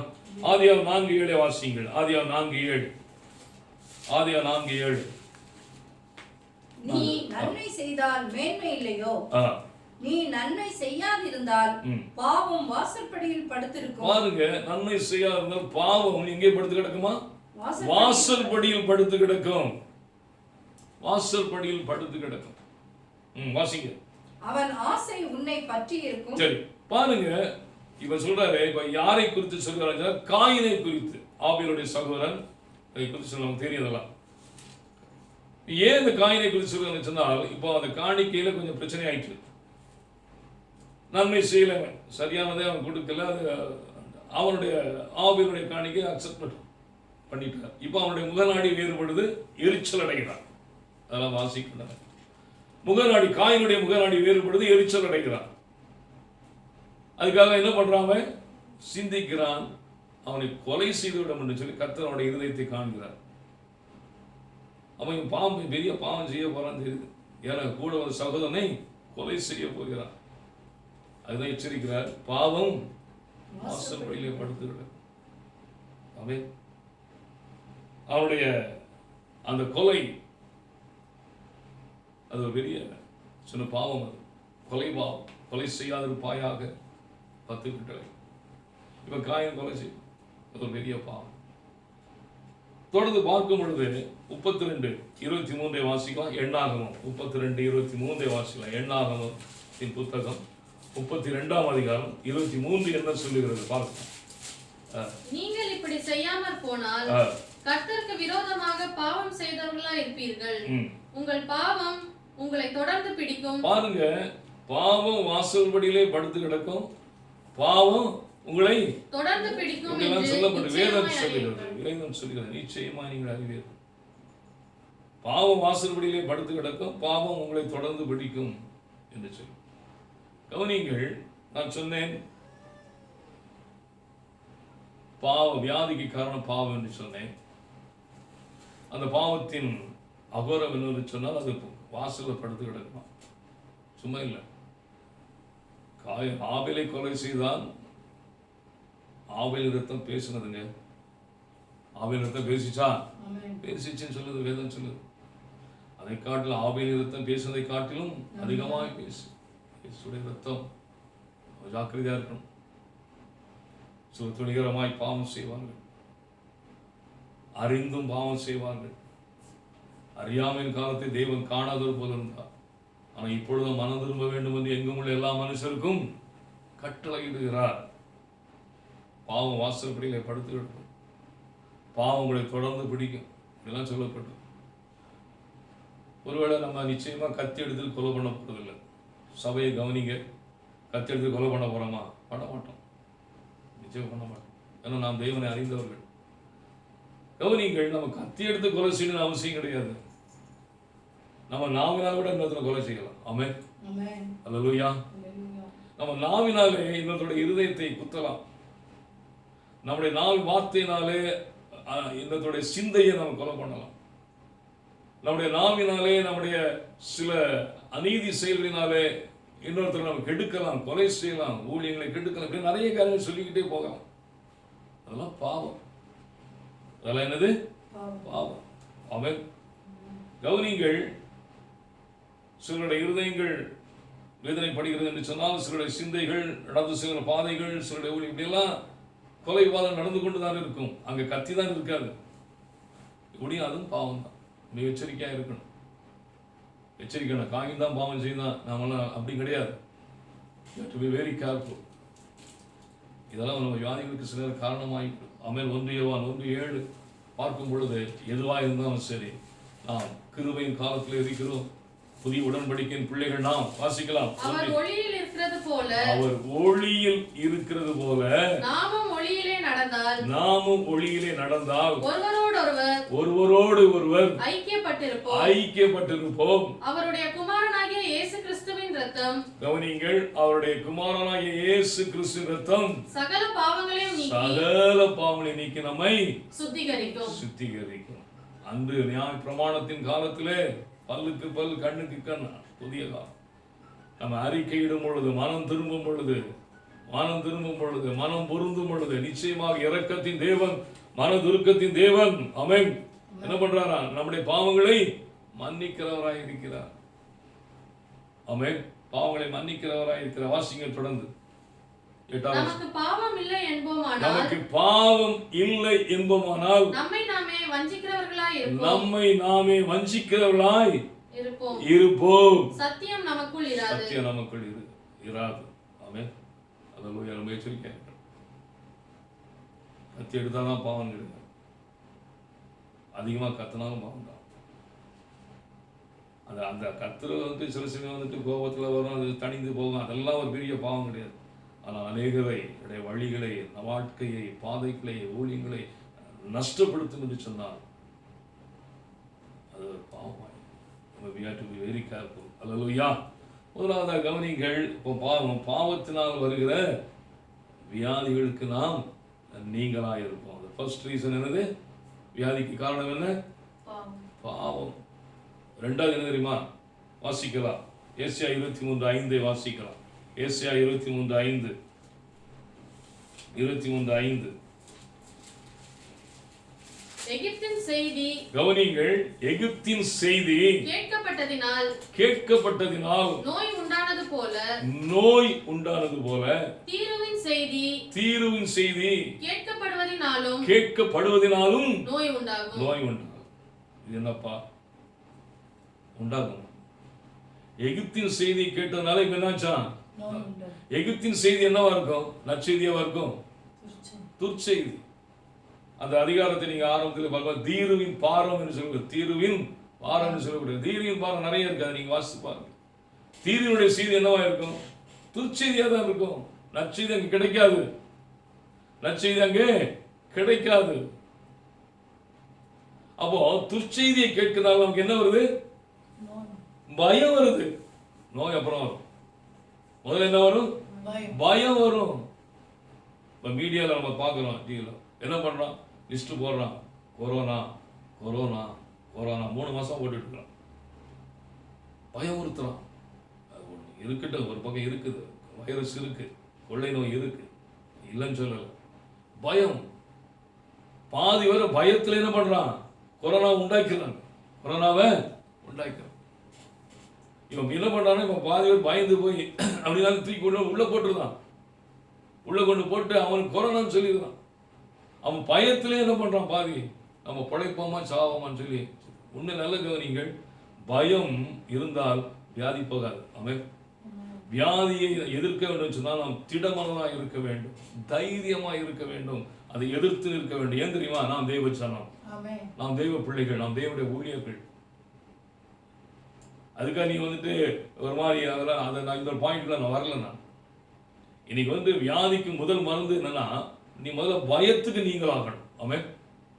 ஆதியாகமம் 4:7 வாசியுங்கள். ஆதியாகமம் 4:7. ஆதியாகமம் 4:7. நீ நன்மை செய்தால் மேன்மை இல்லையோ? நீ நன்மை செய்யாதிருந்தால் பாவம் வாசற்படியில் படுத்திருக்கும். பாருங்க, நன்மை செய்யாதிருந்தால் பாவம் எங்கே படுத்து கிடக்குமா? வாசற்படியில் படுத்து கிடக்கும். வாசற்படியில் படுத்து கிடக்கும். வாசிங்க. அவன் ஆசை உன்னை பற்றி இருக்கும். சரி, பாருங்க, இவன் சொல்றாரு. இப்ப யாரை குறித்து சொல்றாரு? காயினை குறித்து, ஆபேலுடைய சகோதரன் குறித்து சொல்லுவாங்க, தெரியதெல்லாம். ஏன் இந்த காயினை குறித்து சொல்றாங்க சொன்னால், இப்போ அந்த காணிக்கையில கொஞ்சம் பிரச்சனை ஆயிடுச்சு. நன்மை செய்யல, சரியானதே அவன் கொடுக்கல. அது அவனுடைய ஆபேலுடைய காணிக்கை அக்செப்ட் பண்ணிட்டார். இப்போ அவனுடைய முகநாடி வேறுபடுது, எரிச்சல் அடைகிறான். அதெல்லாம் வாசிக்கிறார். முகநாடி, காயினுடைய முகநாடி வேறுபடுது, எரிச்சல் அடைகிறான். அதுக்காக என்ன பண்றாங்க? சிந்திக்கிறான், அவனை கொலை செய்து விட என்று சொல்லி கர்த்தர் அவனுடைய இருதயத்தை காண்கிறார். அவன் பாவம், பெரிய பாவம் செய்ய போறான்னு தெரியுது. ஏன்னா கூட ஒரு சகோதரனை கொலை செய்ய போகிறான். அதுதான் எச்சரிக்கிறார், பாவம் வாசற்படியிலே படுத்துகிறார். அவன் அவனுடைய அந்த கொலை, அது ஒரு பெரிய சின்ன பாவம். அது கொலை பாவம். கொலை செய்யாதிருப்பாயாக 10 கட்டளை. இப்ப காயம் கொலை செய்யும், அது ஒரு பெரிய பாவம். தொடர்ந்து பார்க்கும் பொழுது 32:23 வாசிக்கலாம். எண்ணாகமம் 32:23 வாசிக்கலாம். எண்ணாகமத்தின் புத்தகம் 32ஆம் அதிகாரம் 23 என்ன சொல்லுகிறது பார்க்கலாம். நீங்கள் இப்படி செய்யாமற் போனால் கர்த்தருக்கு விரோதமாக பாவம் செய்தவர்களா இருப்பீர்கள். உங்கள் பாவம் உங்களை தொடர்ந்து பிடிக்கும். பாருங்க, பாவம் வாசல்படியிலே படுத்து கிடக்கும், பாவம் உங்களை தொடர்ந்து பிடிக்கும் என்று சொல்லப்பட்டு வேதம் சொல்லுகிறது. வேதம் சொல்லுகிறது, நிச்சயமா நீங்கள் அறிவீர்கள். பாவம் வாசல்படியிலே படுத்து கிடக்கும், பாவம் உங்களை தொடர்ந்து பிடிக்கும் என்று சொல்லி. கவனிங்கள், நான் சொன்னேன் பாவம், வியாதிக்கு காரணம் பாவம் என்று சொன்னேன். அந்த பாவத்தின் அகோரம் என்று சொன்னால் அது வாசல்ல படுத்து கிடக்குமா? சும்மா இல்லை. ஆபேலை கொலை செய்தான். ஆபேல் ரத்தம் பேசினதுங்க. ஆபேல் ரத்தம் பேசிச்சா? பேசிச்சுன்னு சொல்லுது வேதம் சொல்லுது. அதை காட்டிலும் ஆபேல் ரத்தம் பேசுவதை காட்டிலும் அதிகமாக பேசு. இயேசுடைய ரத்தம் ஜாக்கிரதையா இருக்கணும். துணிகரமாய் பாவம் செய்வார்கள், அறிந்தும் பாவம் செய்வார்கள். அறியாமையின் காலத்தை தேவன் காணாதவர் போல இருந்தார். ஆனால் இப்பொழுதும் மனம் திரும்ப வேண்டும் என்று எங்கும் உள்ள எல்லா மனுஷருக்கும் கட்டளையிடுகிறார். பாவம் வாசற்படியிலே படுத்து கிடக்கும், பாவம் உங்களை தொடர்ந்து பிடிக்கும், இதெல்லாம் சொல்லப்பட்டது. ஒருவேளை நம்ம நிச்சயமா கத்தி எடுத்து கொலை பண்ண போறதில்லை. சபையை கவனிங்க, கத்தி எடுத்து கொலை பண்ண போறோமா? பண்ண மாட்டோம், நிச்சயம் பண்ண மாட்டோம். ஏன்னா நாம் தேவனை அறிந்தவர்கள். கவனிங்கள், நம்ம கத்தி எடுத்து கொலை செய்யணும்னு அவசியம் கிடையாது. நம்ம நாவினால் கூட இன்னொருத்தரை கொலை செய்யலாம். ஆமென், அல்லேலூயா. நம்ம நாவினாலே இன்னொருத்தருடைய இருதயத்தை குத்தலாம். நம்முடைய நாவி வார்த்தையினாலே இன்னொருத்தருடைய சிந்தையை நம்ம கொலை பண்ணலாம். நம்முடைய நாவினாலே, நம்முடைய சில அநீதி செயல்களினாலே இன்னொருத்தர் நம்ம கெடுக்கலாம், கொலை செய்யலாம், ஊழியங்களை கெடுக்கலாம், இப்படி நிறைய காரியங்கள் சொல்லிக்கிட்டே போகலாம். அதெல்லாம் பாவம். அதெல்லாம் என்னது? பாவம். ஆமென். கவனிங்கள், சிலருடைய இருதயங்கள் வேதனைப்படுகிறது என்று சொன்னால், சிலருடைய சிந்தைகள், நடந்து செல்கிற பாதைகள், சிலருடைய ஊழியம் இப்படியெல்லாம் கொலை விவாதம் நடந்து கொண்டு தான் இருக்கும். அங்கே கத்தி தான் இருக்காது. இப்படியும் அதுவும் பாவம் தான். நீ எச்சரிக்கையாக இருக்கணும். எச்சரிக்கணும். காயும் தான் பாவம் செய்தான் நாமெல்லாம் அப்படி கிடையாது. To be very careful. இதெல்லாம் நம்ம வியாதிகளுக்கு சில காரணமாயிட்டு. ஆமென். 1 யோவான் 1:7 பார்க்கும் பொழுது, எதுவாக இருந்தாலும் சரி, நாம் கிருபையின் காலத்தில் இருக்கிறோம், புதிய உடன்படிக்கையின் பிள்ளைகள் நாம். வாசிக்கலாம். அவர் ஒளியில் இருக்கிறது போல, அவர் ஒளியில் இருக்கிறது போல நாமும் ஒளியிலே நடந்தால் ஒருவரோடு ஒருவர் ஐக்கியப்பட்டிருப்போம். அவருடைய குமாரனாகிய இயேசு கிறிஸ்துவின் இரத்தம், கவனிங்கள், அவருடைய குமாரனாகிய இயேசு கிறிஸ்துவின் இரத்தம் சகல பாவங்களையும் நீக்கி நம்மை சுத்திகரிக்கும். அன்று நியாய பிரமாணத்தின் காலத்திலே பல்லுக்கு பல், கண்ணுக்கு கண், புதிய காலம். நம்ம அறிக்கையிடும் பொழுது, மனம் திரும்பும் பொழுது, மனம் பொருந்தும் பொழுது, நிச்சயமாக இரக்கத்தின் தேவன், மனதுருக்கத்தின் தேவன் ஆமென் என்ன பண்றாரா? நம்முடைய பாவங்களை மன்னிக்கிறவராய் இருக்கிறார். ஆமென். பாவங்களை மன்னிக்கிறவராய் இருக்கிறார். வாசிங்கள் தொடர்ந்து. நமக்கு பாவம் இல்லை என்போமானால் நம்மை நாமே வஞ்சிக்கிறவர்களாய் இருப்போம். சத்தியம் நமக்குள் இராது. ஆமென். அல்லேலூயா. நம்ம எச்சரிக்கை. கத்தி எடுத்தாதான் பாவம் கிடையாது. அதிகமாக கத்தினாலும் பாவம் தான். அந்த கத்துறது சில சமயம் கோபத்தில் வரும், அது தணிந்து போகும், அதெல்லாம் ஒரு பெரிய பாவம் கிடையாது. ஆனால் அநேகரை வழிகளை, வாழ்க்கையை, பாதைகளை, ஊழியங்களை நஷ்டப்படுத்தும் என்று சொன்னால் அது ஒரு பாவமாய். We have to be very careful. அல்லேலூயா. முதலாவதாக கவனிங்கள், இப்போ பாவத்தினால் வருகிற வியாதிகளுக்கு நாம் நீங்களாக இருப்போம். ஃபர்ஸ்ட் ரீசன் என்னது? வியாதிக்கு காரணம் என்ன? பாவம். ரெண்டாவது என்ன தெரியுமா? வாசிக்கலாம். ஏசாயா 23:5 வாசிக்கலாம். ஏசாயா 23:5 எகிப்தின் செய்தி, கவனிங்கள், எகிப்தின் செய்தி கேட்கப்பட்டதினால் நோய் உண்டானது போல தீருவின் செய்தி கேட்கப்படுவதினாலும் நோய் உண்டாகும். இது என்னப்பா உண்டாகும்? எகிப்தின் செய்தி கேட்டதுனால இப்ப என்னாச்சா? எகிப்தின் செய்தி என்னவா இருக்கும்? நற்செய்தியாவா இருக்கும்? துர்ச்செய்தி. அந்த அதிகாரத்தை நீங்க ஆரம்பத்தில் பார்க்கலாம். தீருவின் பாரம் என்று சொல்லுங்க. தீருவின் பாரம் என்று சொல்லக்கூடிய தீருவின் பாரம் நிறைய இருக்காது. நீங்க வாசித்து பாருங்க. தீருவினுடைய செய்தி என்னவா இருக்கும்? துர்ச்செய்தியா தான் இருக்கும். நற்செய்தி அங்கே கிடைக்காது. அப்போ துர்ச்செய்தியை கேட்கிறதால நமக்கு என்ன வருது? பயம் வருது. நோய் அப்புறம் வரும். முதல்ல என்ன வரும்? பயம் வரும். இப்போ மீடியாவில் நம்ம பார்க்குறோம், டிவியில் என்ன பண்ணுறான்? லிஸ்ட்டு போடுறான். கொரோனா 3 மாதம் போட்டுட்டு இருக்கிறான். பயமுறுத்துறான். அது ஒன்று இருக்கட்டும், ஒரு பக்கம் இருக்குது, வைரஸ் இருக்கு, கொள்ளை நோய் இருக்கு, இல்லைன்னு சொல்லலை. பயம் பாதி வரை பயத்தில் என்ன பண்ணுறான்? கொரோனாவை உண்டாக்கிறான். இவன் என்ன பண்ணுறான்னா, இப்போ பாதி பேர் பயந்து போய் அப்படினாலும் தூக்கி உள்ளே போட்டுருந்தான். உள்ளே கொண்டு போட்டு அவனுக்கு கொரோனான்னு சொல்லிடுறான். அவன் பயத்திலே என்ன பண்ணுறான்? பாதி நம்ம பிழைப்போமா சாவோமான்னு சொல்லி. உன்னை நல்ல கவனிங்கள், பயம் இருந்தால் வியாதி போகாது. அவன் வியாதியை எதிர்க்க வேண்டும் சொன்னால் நாம் திடமனதாக இருக்க வேண்டும், தைரியமாக இருக்க வேண்டும், அதை எதிர்த்து நிற்க வேண்டும். ஏன் தெரியுமா? நாம் தெய்வ சனம், நாம் தெய்வ பிள்ளைகள், நாம் தெய்வனுடைய ஊழியர்கள். அதுக்காக நீ ஒரு மாதிரி அதெல்லாம் அதை நான் இந்த பாயிண்ட்ல நான் வரல. நான் இன்னைக்கு வியாதிக்கு முதல் மருந்து என்னன்னா, நீ முதல்ல பயத்துக்கு நீங்களாகணும். அவன்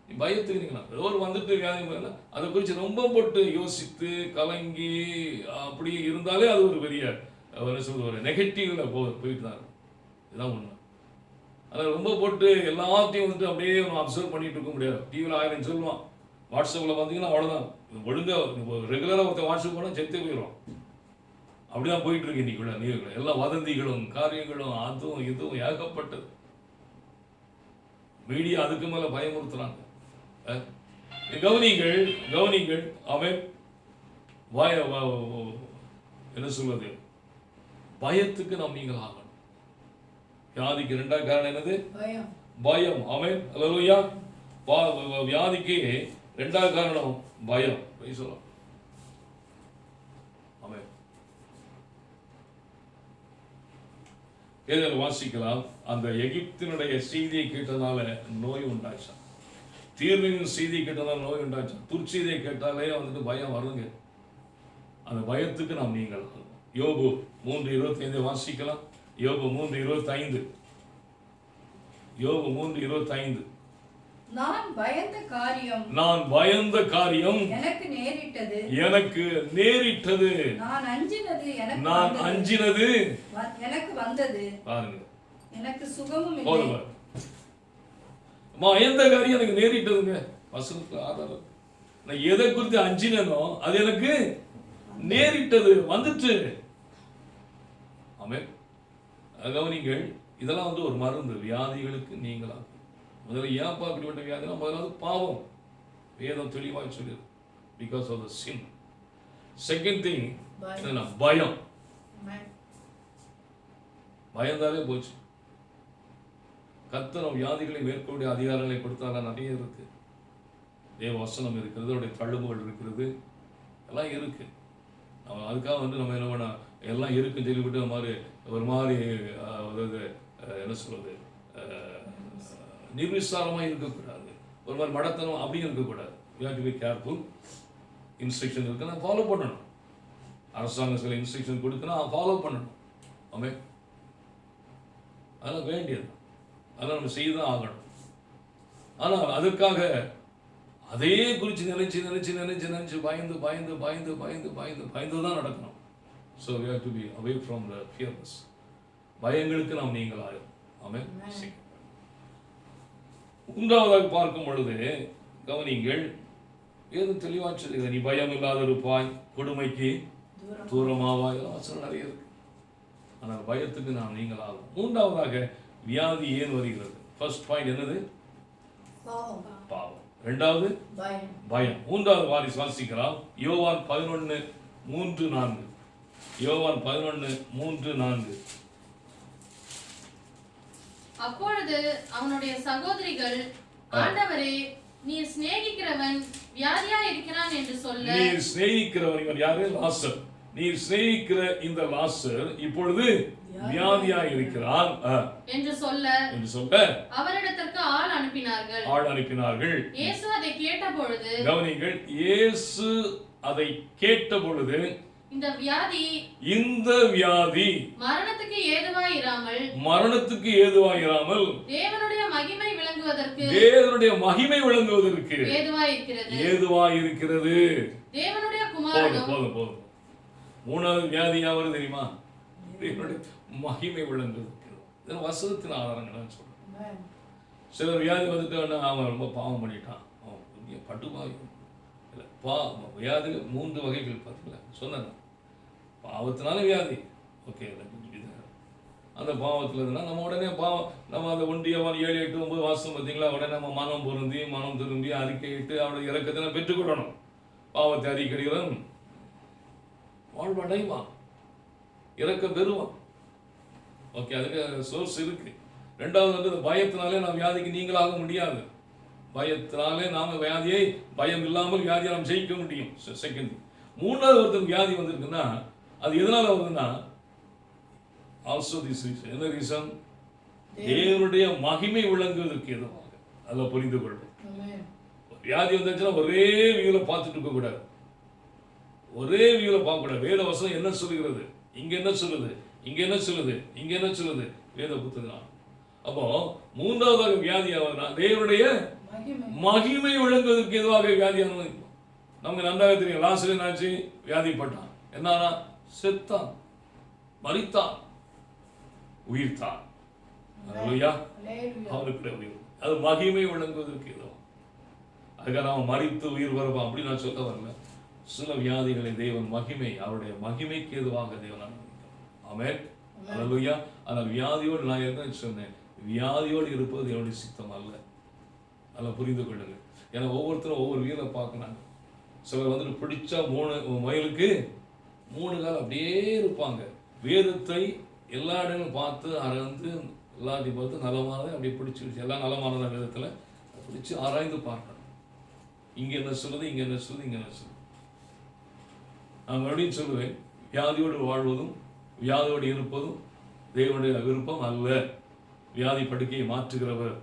நீ பயத்துக்கு நீங்களாம். ஏதோ ஒரு வியாதி அதை குறித்து ரொம்ப போட்டு யோசித்து கலங்கி அப்படி இருந்தாலே அது ஒரு பெரிய ஒரு நெகட்டிவ்ல போயிட்டு தான் இருக்கும். இதுதான் உண்மை. அதை ரொம்ப போட்டு எல்லாத்தையும் அப்படியே அப்சர்வ் பண்ணிட்டு இருக்க முடியாது. டிவியில் 1000 சொல்லுவான், வாட்ஸ்அப்பில் பார்த்தீங்கன்னா அவ்வளோதான். ஒழுங்கா ரெகுலராக ஒருத்தர் வாட்ஸ்அப் போனால் செத்து போயிடும். அப்படிதான் போயிட்டு இருக்கு இன்னைக்குள்ள நீர்கள். எல்லா வதந்திகளும் காரியங்களும் அதுவும் இதுவும் ஏகப்பட்டது. மீடியா அதுக்கு மேல பயமுறுத்துறாங்க. கவனிங்கள் கவனிங்கள். அவன் என்ன சொல்வது, பயத்துக்கு நாம் நீங்கள் ஆகணும். வியாதிக்கு இரண்டாவது காரணம் என்னது? பயம். அவன் அல்லேலூயா. வியாதிக்கு இரண்டாவது காரணம் பயம். சொல்லலாம். அவன் ஏதோ வாசிக்கலாம். அந்த எகிப்தினுடைய செய்தியை கேட்டதால நோய் உண்டாச்சா, தீர்வின் செய்தி கேட்டதால நோய் உண்டாச்சா, துர்ச்செய்தியை கேட்டாலே வந்துட்டு பயம் வருங்க. அந்த பயத்துக்கு நாம் நீங்கள் யோபு 3:25 வாசிக்கலாம். யோபு 3:25. யோபு 3:25. நான் பயந்த காரியம் எனக்கு நேரிட்டது. நான் அஞ்சினது எனக்கு வந்தது. பாருங்க, எனக்கு சுகமும் இல்லை. பயந்த காரியம் எனக்கு நேரிட்டதுங்க. வசனத்துல ஆதாரம். நான் எதை குறித்து அஞ்சினோ அது எனக்கு நேரிட்டது, வந்துட்டு. ஆமென். கவனிங்கள், இதெல்லாம் வந்து ஒரு மருந்து வியாதிகளுக்கு நீங்களாகும். முதல்ல ஏன்ப்பா இப்படிப்பட்ட வியாதினா, முதலாவது பாவம். வேதம் தெளிவாக சொல்லுது, because of the sin. Second thing பயம். பயந்தாலே போச்சு. கர்த்தர் வியாதிகளை மேற்கொள்ள அதிகாரங்களை கொடுத்தால நிறைய இருக்கு. தேவ வசனம் இருக்கிறது, அவருடைய தழும்புகள் இருக்கிறது, எல்லாம் இருக்கு. அதுக்காக வந்து நம்ம என்ன பண்ண எல்லாம் இருக்குன்னு சொல்லிவிட்டு ஒரு மாதிரி அதாவது என்ன சொல்றது, நிர்விசாரமாக இருக்கக்கூடாது, ஒரு மாதிரி மடத்தனம் அப்படியும் இருக்கக்கூடாது. You have to be careful. Instruction இருக்குன்னா ஃபாலோ பண்ணணும். அரசாங்கம் சில இன்ஸ்ட்ரக்ஷன் கொடுக்குன்னா ஃபாலோ பண்ணணும். ஆமென். அதெல்லாம் வேண்டியது, அதெல்லாம் நம்ம செய்துதான் ஆகணும். ஆனால் அதற்காக அதே குறித்து நினைச்சு பயந்து தான் நடக்கணும். So we have to be away from the fearless. பயங்களுக்கு நாம் நீங்களாகும். ஆமென். மூன்றாவதாக பார்க்கும் பொழுது கவனிங்கள், ஏதும் தெளிவாக சொல்லுங்க, நீ பயம் இல்லாத இருப்பாய், கொடுமைக்கு தூரமாவாய். வசனம் நிறைய இருக்கு. ஆனால் பயத்துக்கு நாம் நீங்களாகும். மூன்றாவதாக வியாதி ஏன் வருகிறது? ஃபர்ஸ்ட் பாயிண்ட் என்னது? பாவம். இரண்டாவது பயம். மூன்றாவது வாசிக்கலாம். யோவான் 11:3-4. யோவான் 11:3-4. அப்பொழுது அவனுடைய சகோதரிகள், ஆண்டவரே, நீர் சிநேகிக்கிறவன் வியாதியா இருக்கிறான் என்று சொல்ல. நீர் சிநேகிக்கிறவன், இவன் யாரு? லாசர். நீர் சிநேகிக்கிற இந்த லாசர் இப்பொழுது வியாதியா இருக்கிறான் என்று சொல்ல அவரிடத்திற்கு ஆள் அனுப்பினார்கள். இயேசு அதை கேட்டபொழுது, கவனிங்கள், இயேசு அதை கேட்டபொழுது, இந்த வியாதி மரணத்துக்கு ஏதுவாயிராமல் தேவனுடைய மகிமை விளங்குவதற்கு ஏதுவாயிருக்கிறது. தேவனுடைய குமாரனும். போதும். மூணாவது வியாதி யாவது தெரியுமா? மகிமை விளங்குவதற்கு. வசனத்தின் ஆதாரங்கள் சொல்றேன். சிலர் வியாதி வந்துட்டு அவன் ரொம்ப பாவம் பண்ணிட்டான், அவன் பட்டுபாவி. வியாதி 3 வகைகள் பார்த்தீங்களா சொன்ன. பாவத்தினால வியாதி, ஓகே, அந்த பாவத்தில் இருந்தால் நம்ம உடனே நம்ம அந்த 1 7 8 9 வாசம் பார்த்தீங்களா, உடனே நம்ம மனம் பொருந்தி மனம் திரும்பி அறிக்கையிட்டு அவருடைய இறக்கத்தை பெற்றுக்கொள்ளணும். பாவத்தை அறிக்கையிடும் வாழ்வடைவான், இறக்கம் பெறுவான். ஓகே, அதுக்கு சோர்ஸ் இருக்கு. ரெண்டாவது வந்து பயத்தினாலே நாம் வியாதிக்கு நீங்களாக முடியாது. பயத்தினாலே நாம வியாதியை பயம் இல்லாமல் வியாதியை நாம் ஜெயிக்க முடியும். செகண்ட். மூணாவது ஒருத்தருக்கு வியாதி வந்திருக்குன்னா அது எதனால வருதுன்னா, ஆல்சோ திஸ் ரீசன். என்ன ரீசன்? தேவனுடைய மகிமை விளங்குவதற்கு எதுவாக. அதில் புரிந்து கொள்ளும். வியாதி வந்துச்சுன்னா ஒரே வியூல பார்த்துட்டு இருக்க கூடாது, ஒரே வியூல பார்க்க கூடாது. வேத வசனம் என்ன சொல்லுகிறது, இங்க என்ன சொல்லுது, இங்க என்ன சொல்லுது, இங்க என்ன சொல்லுது, வேத புத்தகம். அப்போ மூன்றாவதாக வியாதி ஆகுதுன்னா தேவனுடைய மகிமை விளங்குவதற்கு எதுவாக வியாதி அனுமதிப்போம். நமக்கு நன்றாக தெரியும். லாசரு என்னாச்சு? வியாதிப்பட்டான். என்னன்னா செத்தான், மரித்தான், உயிர்த்தான். அவனுக்கு உயிர், அது மகிமை விளங்குவதற்கு எதுவும். அதுக்காக அவன் மரித்து உயிர் வருவான் அப்படி நான் சொல்ல வரல. சில வியாதிகளை தேவன் மகிமை, அவருடைய மகிமைக்கு எதுவாக தேவன் அனுமதிக்கிறார். ஆமென், அல்லேலூயா. ஆனால் வியாதியோடு நான் என்ன சொன்னேன், வியாதியோடு இருப்பது தேவனுடைய சித்தம் அல்ல. அதெல்லாம் புரிந்து கொள்ளுங்க. ஏன்னா ஒவ்வொருத்தரும் ஒவ்வொரு வீரை பார்க்கறாங்க. சிலர் வந்துட்டு பிடிச்சா 3 மைலுக்கு 3 கால் அப்படியே இருப்பாங்க. வேதத்தை எல்லா இடங்களும் பார்த்து ஆராய்ந்து எல்லாத்தையும் பார்த்து நலமானதை அப்படியே பிடிச்சி எல்லாம் நலமானதா வேதத்தில் பிடிச்சி ஆராய்ந்து பார்க்கணும். இங்கே என்ன சொல்லுது, இங்கே என்ன சொல்லுது, இங்கே என்ன சொல்லுது. நான் மறுபடியும் சொல்லுவேன், வியாதியோடு வாழ்வதும் வியாதியோடு இருப்பதும் தேவனுடைய விருப்பம் அல்ல. வியாதி படுக்கையை மாற்றுகிறவர்,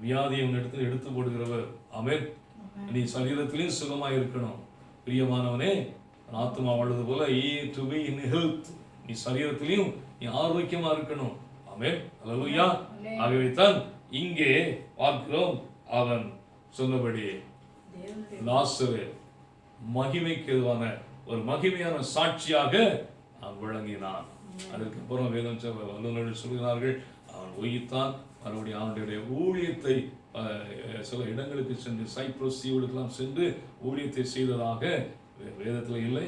வியாதியை இடத்துல எடுத்து போடுகிறவர். ஆமென். நீ சரீரத்திலையும் சுகமாக இருக்கணும். பிரியமானவனே, ஆத்மா வாழ்வது போல to be in health, நீ சரீரத்திலையும் நீ ஆரோக்கியமா இருக்கணும். ஆமென், அல்லேலூயா. ஆகவே தான் இங்கே பார்க்கிறோம், அவன் சொன்னபடி லாசரு மகிமைக்கு எதுவான ஒரு மகிமையான சாட்சியாக அவன் விளங்கினான். அதுக்கப்புறம் வேதம் வல்லுநர்கள் சொல்கிறார்கள், அவன் உயிர்த்தான். மறுபடியும் அவனுடைய ஊழியத்தை சில இடங்களுக்கு சென்று சைப்ரஸ் தீவுகளுக்கெல்லாம் சென்று ஊழியத்தை செய்ததாக வேதத்தில் இல்லை,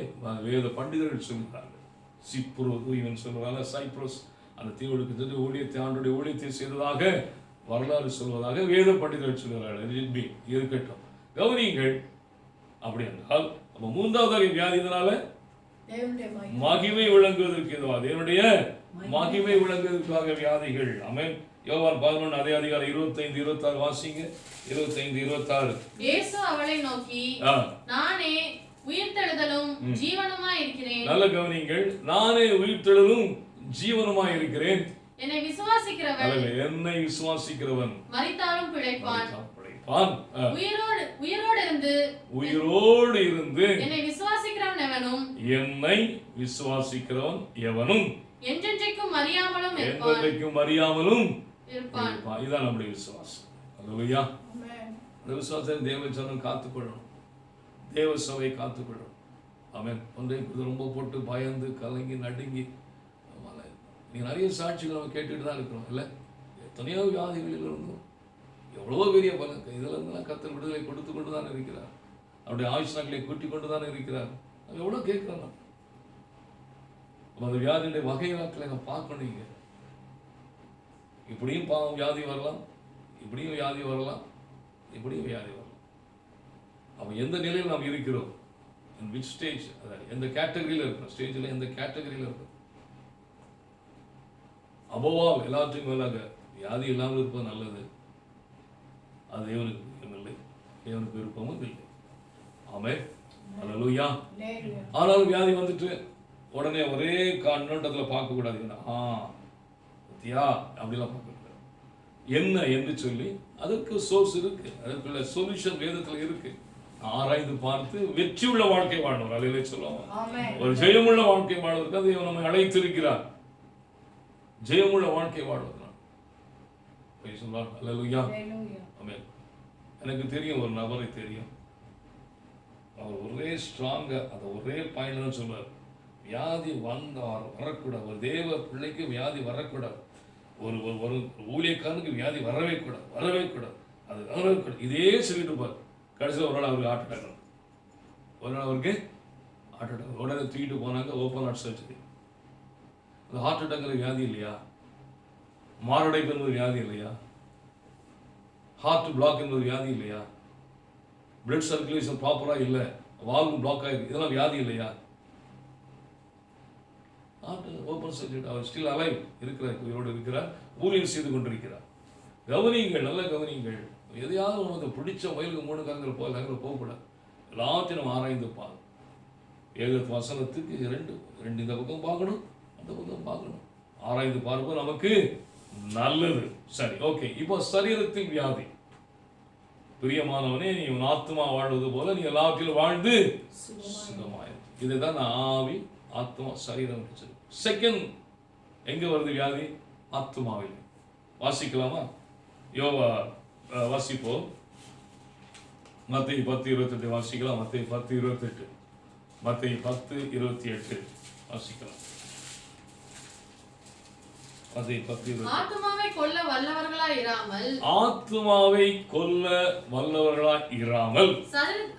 வேத பண்டிதர்கள் சொல்கிறார்கள். சிப்ரு இவன் சொல்வதால சைப்ரஸ் அந்த தீவுகளுக்கு சென்று ஊழியத்தை ஆண்டுடைய ஊழியத்தை செய்ததாக வரலாறு சொல்வதாக வேத பண்டிதர்கள் சொல்கிறார்கள். இருக்கட்டும், கவனியுங்கள். அப்படி என்றால் நம்ம 3வது வியாதினால மகிமை விளங்குவதற்கு எதுவா, தேவனுடைய மகிமை விளங்குவதற்காக வியாதிகள். ஆமென். யோவான் 11 அதே அதிகாரம் 25 26 வாசிங்க. 25 26. இயேசு அவளை நோக்கி, நானே உயிர்த்தெழுதலும் ஜீவனுமாய் இருக்கிறேன். நல்ல கவனிங்கள். நானே உயிர்த்தெழுதலும் ஜீவனுமாய் இருக்கிறேன். என்னை விசுவாசிக்கிறவன் மரித்தாலும் பிழைப்பான். உயிரோடு இருந்து என்னை விசுவாசிக்கிறவன் எவனும் என்றென்றைக்கும் அறியாமலும் இருப்பான். இதுதான் நம்முடைய விசுவாசம். அல்லேலூயா. அந்த விசுவாசத்தை தேவ ஜனம் காத்துக்கொள்ளணும், தேவ சபை காத்துக்கொள்ளணும். ஆமென். ஒன்றை ரொம்ப போட்டு பயந்து கலங்கி நடுங்கி நீங்க நிறைய சாட்சிகள் நம்ம கேட்டுட்டு தான் இருக்கிறோம். இல்லை, எத்தனையோ வியாதிகளில் இருந்தும் எவ்வளோ பெரிய பலன் இதில் இருந்தெல்லாம் கர்த்தர் விடுதலை கொடுத்து கொண்டு தான் இருக்கிறார். அவருடைய ஆயுஷ் நாட்களை கூட்டி கொண்டு தான் இருக்கிறார். நம்ம எவ்வளோ கேட்கிறோம். அந்த வியாதியுடைய வகை நாட்களை நம்ம பார்க்கணும். இப்படியும் பாவம் வியாதி வரலாம், இப்படியும் வியாதி வரலாம், இப்படியும் வியாதி வரலாம். அவன் எந்த நிலையில் நாம் இருக்கிறோம், விச் ஸ்டேஜ், அதாவது எந்த கேட்டகரியில் இருக்கிறோம், ஸ்டேஜில் எந்த கேட்டகரியில் இருக்கிறோம். அபோவால் எல்லாத்தையும் மேலாக வியாதி இல்லாமல் இருப்பது நல்லது. அது தேவனுக்கு விருப்பமில்லை, தேவனுக்கு விருப்பமும் இல்லை. ஆமென், அல்லேலூயா. ஆனாலும் வியாதி வந்துட்டு உடனே ஒரே கண்ணோட்டத்தில் பார்க்கக்கூடாது. பத்தியா அப்படிலாம் பார்க்கக்கூடாது. என்ன என்று சொல்லி அதற்கு சோர்ஸ் இருக்கு, அதற்குள்ள சொல்யூஷன் வேதத்தில் இருக்கு. ஆராய்ந்து பார்த்து வெற்றி உள்ள வாழ்க்கை வாழ்ந்தவர் அலையிலே சொல்லுவாங்க. ஒரு ஜெயமுள்ள வாழ்க்கை வாழ்வதற்கு அதை நம்மை அழைத்திருக்கிறார். ஜெயமுள்ள வாழ்க்கை வாழ்வதற்கு அல்லேலூயா. ஆமென். எனக்கு தெரியும், ஒரு நபரை தெரியும். அவர் ஒரே ஸ்ட்ராங்கா அந்த ஒரே பாயிண்ட் சொல்றார், வியாதி வந்தார் வரக்கூடாது. ஒரு தேவ பிள்ளைக்கு வியாதி வரக்கூடாது, ஒரு ஒரு ஊழியக்காரனுக்கு வியாதி வரவே கூடாது, வரவே கூடாது, அது வரவே கூடாது. இதே சொல்லிட்டு இருப்பார். கடைசியில் ஒரு நாள் அவருக்கு ஹார்ட் அட்டாக், ஒரு நாள் அவருக்கு ஹார்ட் அட்டாக். உடனே தூக்கிட்டு போனாங்க, ஓப்பன் ஹார்ட் சர்ஜரி. அந்த ஹார்ட் அட்டாக்ங்கிற வியாதி இல்லையா, மாரடைப்பு என்பது வியாதி இல்லையா, ஹார்ட் பிளாக் என்பது வியாதி இல்லையா, பிளட் சர்க்குலேஷன் ப்ராப்பராக இல்லை, வால்வு பிளாக் ஆகிருக்கு, இதெல்லாம் வியாதி இல்லையா? Open surgery. அவர் ஸ்டில் அலைவ் இருக்கிறார், உயிரோடு இருக்கிறார், ஊழியம் செய்து கொண்டிருக்கிறார். கவனிங்கள், நல்ல கவனிங்கள். எதையாவது நமக்கு பிடிச்ச வயலுக்கு 3 காலங்கள் போகக்கூடாது. எல்லாத்தையும் நம்ம ஆராய்ந்து பார்க்கணும். ஏக வசனத்துக்கு 2 இந்த பக்கம் பார்க்கணும், அந்த பக்கம் பார்க்கணும். ஆராய்ந்து பார்ப்போம், நமக்கு நல்லது. சரி, ஓகே. இப்போ சரீரத்தில் வியாதி. பிரியமானவனே, நீ உன் ஆத்மா வாழ்வது போல நீ எல்லாத்திலும் வாழ்ந்து சுகமாயிரு. இதுதான் ஆவி, ஆத்மா, சரீரம். செகண்ட் எங்க வருது வியாதி? ஆத்மாவில். வாசிக்கலாமா? யோவா வாசிப்போம். மத்தேயு 10:28 வாசிக்கலாம். மத்தேயு 10:28. மத்தேயு 10:28 வாசிக்கலாம். அதை 10:20. ஆத்துமாவை கொல்ல வல்லவர்களாய் இராமல், ஆத்துமாவை கொல்ல வல்லவர்களாய் இராமல்,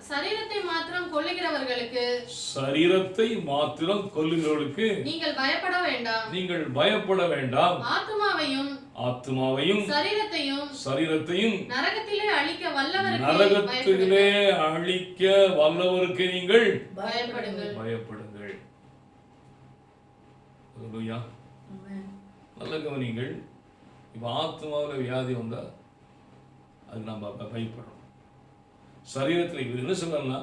சரீரத்தை மாத்திரம் கொல்லுகிறவர்களுக்கு, சரீரத்தை மாத்திரம் கொல்லுகிறவர்களுக்கு நீங்கள் பயப்பட வேண்டாம். நீங்கள் பயப்பட வேண்டாம். ஆத்துமாவையும் சரீரத்தையும் நரகத்திலே அழிக்க வல்லவருக்கு நீங்கள் பயப்படுங்கள். நல்ல கவனிங்கள். இப்ப ஆத்மாவில் வியாதி வந்தா அது நம்ம பயப்படணும். சரீரத்தில் என்ன சொல்லணும்னா,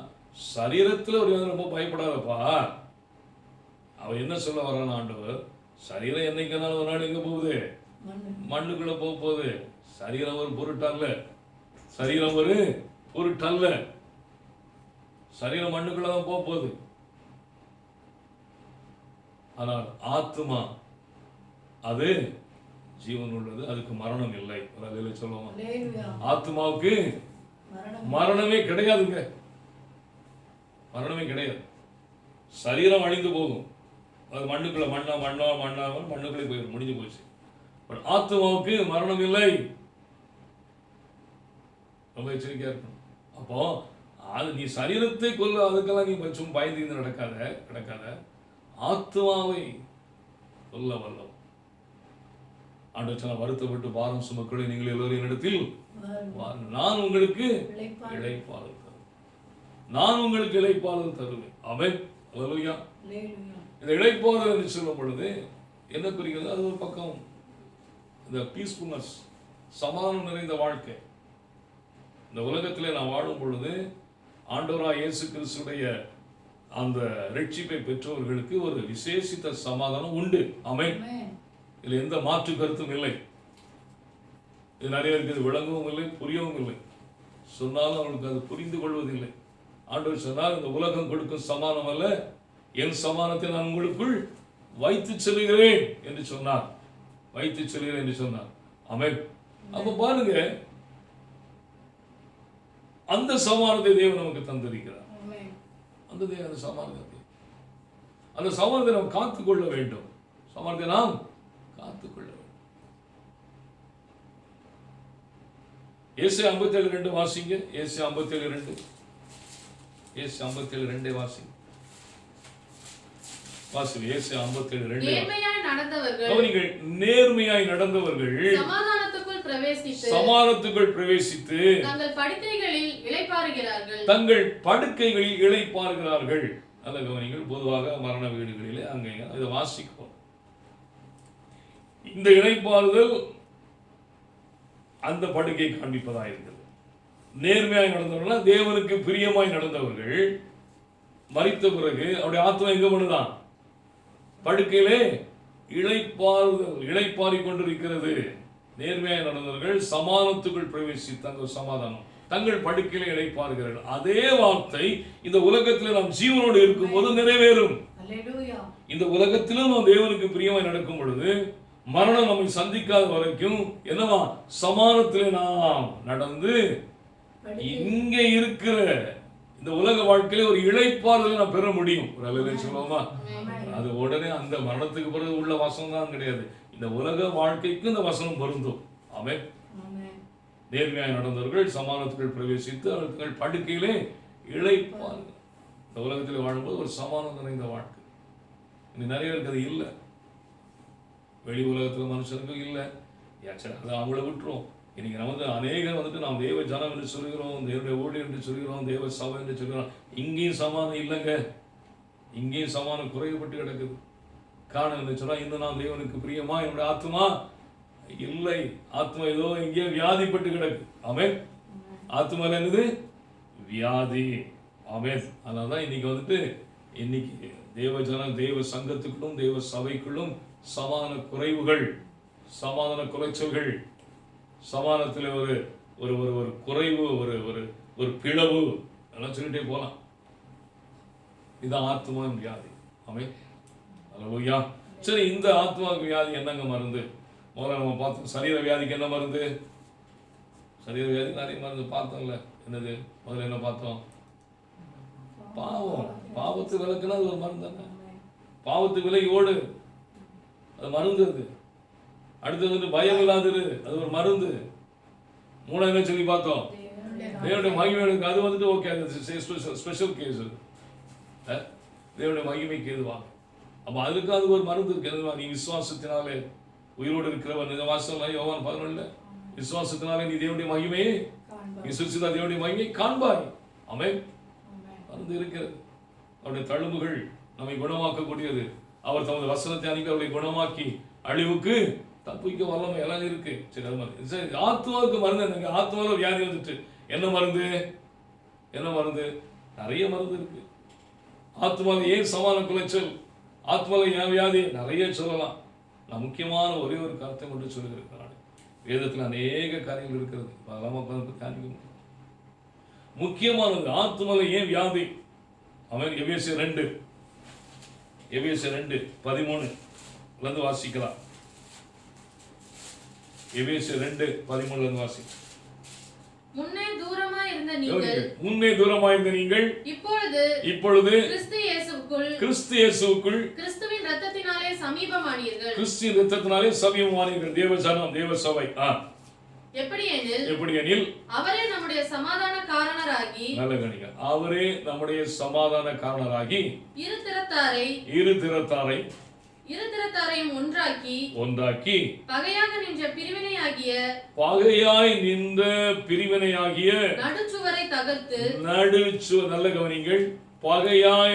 சரீரத்தில் ஒரு வியாதி ரொம்ப பயப்படாதப்பா. அவர் என்ன சொல்ல வரான்னு ஆண்டவர், சரீரம் என்னைக்குனாலும் ஒரு நாள் எங்க போகுது? மண்ணுக்குள்ள போகுது. சரீரம் ஒரு பொருட்டல்ல. சரீரம் ஒரு பொருட்டல்ல. சரீரம் மண்ணுக்குள்ளதான் போகுது. ஆனால் ஆத்மா அது ஜீவன் உள்ளது, அதுக்கு மரணம் இல்லை. சொல்லுவோம், ஆத்மாவுக்கு மரணமே கிடையாதுங்க. மரணமே கிடையாது. சரீரம் அழிந்து போகும், அது மண்ணுக்குள்ள மண்ணுக்குள்ளே போயிடும், முடிஞ்சு போச்சு. பட் ஆத்மாவுக்கு மரணம் இல்லை. ரொம்ப எச்சரிக்கையா இருக்கணும். அப்போ அது நீ சரீரத்தை கொல்ல, அதுக்கெல்லாம் நீ சும்மா பயந்து நடக்காத. ஆத்மாவை கொல்ல வல்லவன் ஆண்டவர் வருத்தப்பட்டு பாரம் சுமக்களை நீங்கள் எல்லோரும் இடத்தில் நான் உங்களுக்கு இளைப்பாறுதல் தருவேன். நான் உங்களுக்கு இளைப்பாறுதல் தருவேன். ஆமென். அல்லேலூயா. இந்த இளைப்பாறுதல் என்று சொல்லும் பொழுது என்ன குறிக்கிறது? அது ஒரு பக்கம் இந்த பீஸ்ஃபுல்னஸ், சமாதானம் நிறைந்த வாழ்க்கை. இந்த உலகத்திலே நாம் வாழும் பொழுது ஆண்டவராய் இயேசு கிறிஸ்துடைய அந்த ரட்சிப்பை பெற்றவர்களுக்கு ஒரு விசேஷித்த சமாதானம் உண்டு. ஆமென். இதுல எந்த மாற்று கருத்தும் இல்லை. இது நிறைய இருக்குது, விளங்கவும் இல்லை, புரியவும் இல்லை. சொன்னாலும் அவங்களுக்கு அது புரிந்து கொள்வதில்லை. ஆண்டவர் சொன்னால், இந்த உலகம் கொடுக்கும் சமாதானம் அல்ல, என் சமாதானத்தை நான் உங்களுக்குள் வைத்து செல்கிறேன் என்று சொன்னார். வைத்து செல்கிறேன் என்று சொன்னார். ஆமென். அப்ப பாருங்க, அந்த சமாதானத்தை தேவன் நமக்கு தந்திருக்கிறார். அந்த சமாதானத்தை, அந்த சமாதானத்தை நாம் காத்துக்கொள்ள வேண்டும். சமாதானத்தை நாம் காத்துக்கொள்ள வேண்டும். ஏசாயா 57:2 வாசிங்க. ஏசாயா 57:2. ஏசாயா 57:2 வாசிங்க. ஏசாயா 57:2. நேர்மையாய் நடந்தவர்கள் சமாதானத்துக்குள் பிரவேசித்து தங்கள் படுக்கைகளில் இளைப்பாறுகிறார்கள். நல்ல கவனிங்கள். பொதுவாக மரண வீடுகளிலே அங்கே இதை வாசிப்போம். இந்த இளைப்பாறுதல் அந்த படுக்கை காண்பிப்பதாக இருக்கிறது. நேர்மையாய் நடந்தவர்கள், தேவனுக்கு பிரியமாய் நடந்தவர்கள் மரித்த பிறகு அவருடைய ஆத்மா எங்க பண்ணுதான்? படுக்கையிலே இளைப்பாறிக் கொண்டிருக்கிறது. நேர்மையாய் நடந்தவர்கள் சமாதானத்துக்குள் பிரவேசித்தாங்க. சமாதானம், தங்கள் படுக்கையிலே இளைப்பாறுகிறார்கள். அதே வார்த்தை இந்த உலகத்தில் நாம் ஜீவனோடு இருக்கும் போது நிறைவேறும். இந்த உலகத்திலும் நாம் தேவனுக்கு பிரியமாய் நடக்கும் பொழுது, மரணம் நம்மை சந்திக்காத வரைக்கும் என்னவா சமாதானத்திலே நாம் நடந்து இங்க இருக்கிற இந்த உலக வாழ்க்கையில ஒரு இளைப்பாறுதலை நாம் பெற முடியும். சொல்லுவோமா? அது உடனே அந்த மரணத்துக்கு பிறகு உள்ள வசனம் தான் கிடையாது. இந்த உலக வாழ்க்கைக்கு இந்த வசனம் பொருந்தும். ஆமென். நேர்மையாய் நடந்தவர்கள் சமாதானத்துக்குள் பிரவேசித்து அவர்கள் படுக்கையிலே இளைப்பாறுதல். இந்த உலகத்தில் வாழும்போது ஒரு சமாதானம் நிறைந்த வாழ்க்கை. இன்னும் நிறைய பேருக்கு அது இல்லை. வெளி உலகத்தில் மனுஷனுக்கும் இல்லை. அதை அவங்கள விட்டுரும். இன்னைக்கு நம்ம அநேகர் நாம் தேவ ஜனம் என்று சொல்கிறோம், தேவனுடைய ஊழியர் என்று சொல்கிறோம், தேவ சபை என்று சொல்கிறோம். இங்கேயும் சமாதானம் இல்லைங்க. இங்கேயும் சமாதானம் குறைவுபட்டு கிடக்குது. காரணம் என்று சொன்னால், இன்னும் நாம் தேவனுக்கு பிரியமா என்னுடைய ஆத்மா இல்லை. ஆத்மா ஏதோ இங்கே வியாதிப்பட்டு கிடக்கு. ஆமென். ஆத்மால என்னது? வியாதி. ஆமென். அதனால்தான் இன்னைக்கு இன்னைக்கு தேவ ஜனம் தேவ சங்கத்துக்குள்ளும் தேவ சபைக்குள்ளும் சமாதான குறைவுகள், சமாதான குறைச்சல்கள், சமாதானத்தில் ஒரு ஒரு ஒரு குறைவு, ஒரு ஒரு பிளவு எல்லாம் சொல்லிட்டே போகலாம். இதுதான் ஆத்மா வியாதி. ஆமென். அல்லேலூயா. சரி, இந்த ஆத்மா வியாதி என்னங்க மருந்து? முதல்ல நம்ம பார்த்தோம். சரீர வியாதிக்கு என்ன மருந்து? சரீர வியாதி நிறைய மருந்து பார்த்தோம்ல. என்னது? முதல்ல என்ன பார்த்தோம்? பாவம். பாவத்து விலக்குன்னா அது ஒரு மருந்து தானே. பாவத்து விலகி ஓடு, அது மருந்து. அது அடுத்தது வந்து பயம் இல்லாதது, அது ஒரு மருந்து. மூணாவது என்ன சொல்லி பார்த்தோம்? தேவனுடைய மகிமைக்கு. அது வந்துட்டு ஓகே, அது ஸ்பெஷல் கேஸ். தேவனுடைய மகிமைக்கு எதுவாக. அப்போ அதுக்கு அது ஒரு மருந்து இருக்கு. எதுவா? நீ விசுவாசத்தினாலே உயிரோடு இருக்கிறவன். இந்த வாசல் யோவான் 11 விசுவாசத்தினாலே நீ தேவனுடைய மகிமையை, நீ சுசிதா தேவனுடைய மகிமையை காண்பாய். ஆமென். மருந்து இருக்கிறது. அவருடைய தழும்புகள் நம்மை குணமாக்கக்கூடியது. அவர் தமது வசனத்தை அனுப்பி அவர்களை குணமாக்கி அழிவுக்கு தப்பிக்க வல்லமை எல்லாம் இருக்கு. சரி, அது மாதிரி. சரி, ஆத்மாவுக்கு மருந்து என்னங்க? ஆத்மாவில் வியாதி வந்துட்டு என்ன மருந்து? என்ன மருந்து? நிறைய மருந்து இருக்கு. ஆத்மாவில் ஏன் சமாதான குலைச்சல், ஆத்மாவில் ஏன் வியாதி, நிறைய சொல்லலாம். நான் முக்கியமான ஒரே ஒரு கருத்தை மட்டும் சொல்லியிருக்கிறேன். வேதத்தில் அநேக காரியங்கள் இருக்கிறது. அதெல்லாம் உட்காந்து தியானிக்க. முக்கியமானது ஆத்மாவில் ஏன் வியாதி. அவன் எபேசியர் 2:13 வாசிக்கலாம். எபேசியர் 2:13 வாசிக்கலாம். முன்னே தூரமாய் இருந்த நீங்கள் இப்பொழுது கிறிஸ்து இயேசுவுக்குள் கிறிஸ்துவின் இரத்தத்தினாலே சமீபமானீர்கள். கிறிஸ்துவின் இரத்தத்தினாலே சமீபமானீர்கள். தேவஜனம், தேவ சபை. எப்படியெனில் அவரே நம்முடைய சமாதான காரணராகி, நல்ல கணிங்க, அவரே நம்முடைய சமாதான காரணராகி இரு திறத்தாரையும் ஒன்றாக்கி பகையாய் நின்ற பிரிவினையாகிய நடுச்சுவரை தகர்த்து, நல்ல கவனிங்கள், பகையாக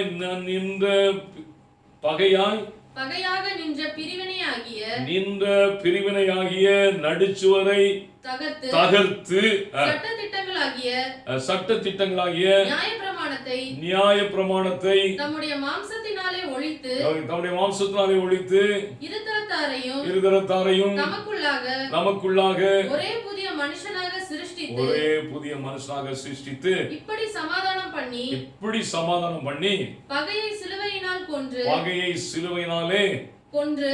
நின்ற பிரிவினையாகிய நடுச்சுவரை தகர்த்து சட்ட திட்டங்களாகிய நியாய பிரமாணத்தை தம்முடைய மாம்சத்தினாலே ஒழித்து இருதரத்தாரையும் நமக்குள்ளாக ஒரே புதிய மனுஷனாக சிருஷ்டித்து இப்படி சமாதானம் பண்ணி பகையை சிலுவையினாலே கொன்று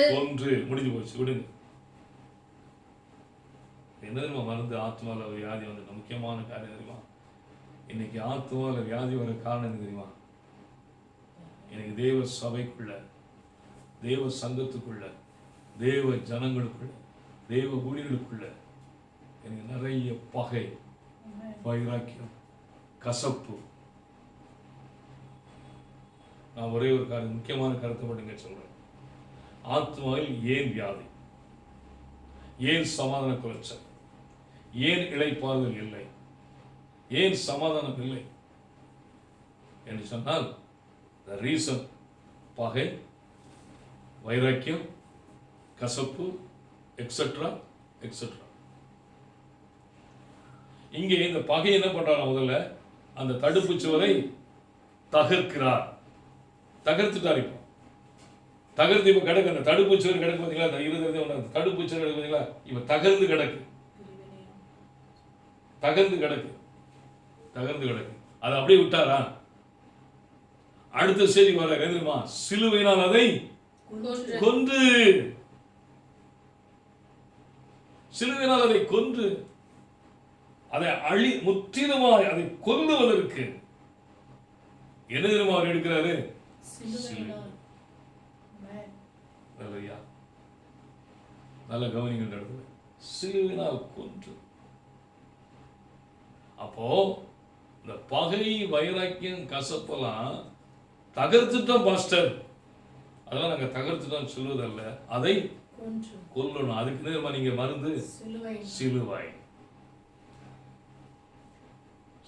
முடிஞ்சு போச்சு. விடுங்க. என்ன தெரியுமா மருந்து? ஆத்மாவில் வியாதி வந்து முக்கியமான காரியம் தெரியுமா? இன்னைக்கு ஆத்மாவில் வியாதி வர காரணம் என்ன தெரியுமா? எனக்கு தேவ சபைக்குள்ள, தேவ சங்கத்துக்குள்ள, தேவ ஜனங்களுக்குள்ள, தேவ ஊழியர்களுக்குள்ள எனக்கு நிறைய பகை, வைராக்கியம், கசப்பு. நான் ஒரே ஒரு காரியம், முக்கியமான கருத்தை மட்டும் சொல்றேன். ஆத்மாவில் ஏன் வியாதி, ஏன் சமாதான குலைச்சல், ஏன் இளைப்பாறுதல் இல்லை, ஏன் சமாதானம் இல்லை என்று சொன்னால் the reason பகை, வைராக்கியம், கசப்பு, எக்ஸெட்ரா எக்ஸெட்ரா. இங்கே இந்த பகை என்ன பண்றாங்க? முதல்ல அந்த தடுப்பு சுவரை தகர்க்கிறார். தகர்த்துட்டார். இப்போ தகர்த்து இப்ப கிடக்கு. அந்த தடுப்பு சுவர் கிடக்கு பார்த்தீங்களா? அந்த இருதயத்தை தடுப்பு சுவர் கிடக்கு பார்த்தீங்களா? இப்ப தகர்ந்து கிடக்கு. அதை அப்படியே விட்டாரா? அடுத்த செய்தி வர தெரியுமா? சிலுவையினால் அதை கொன்று, சிலுவையினால் அதை கொன்று, அதை முற்றிலுமாய் அதை கொல்லுவதற்கு என்ன தெரியுமா அவர் எடுக்கிறாரு? நல்ல கவனிங்க. சிலுவையினால் கொன்று. அப்போ இந்த பகை, வைராக்கியம், கசப்பெல்லாம் தகர்த்துட்டோம் பாஸ்டர். அதெல்லாம் நாங்க தகர்த்துட்டோம் சொல்வதல்ல, அதை கொல்லணும். அதுக்கு நேரமா நீங்க மருந்து சிலுவை.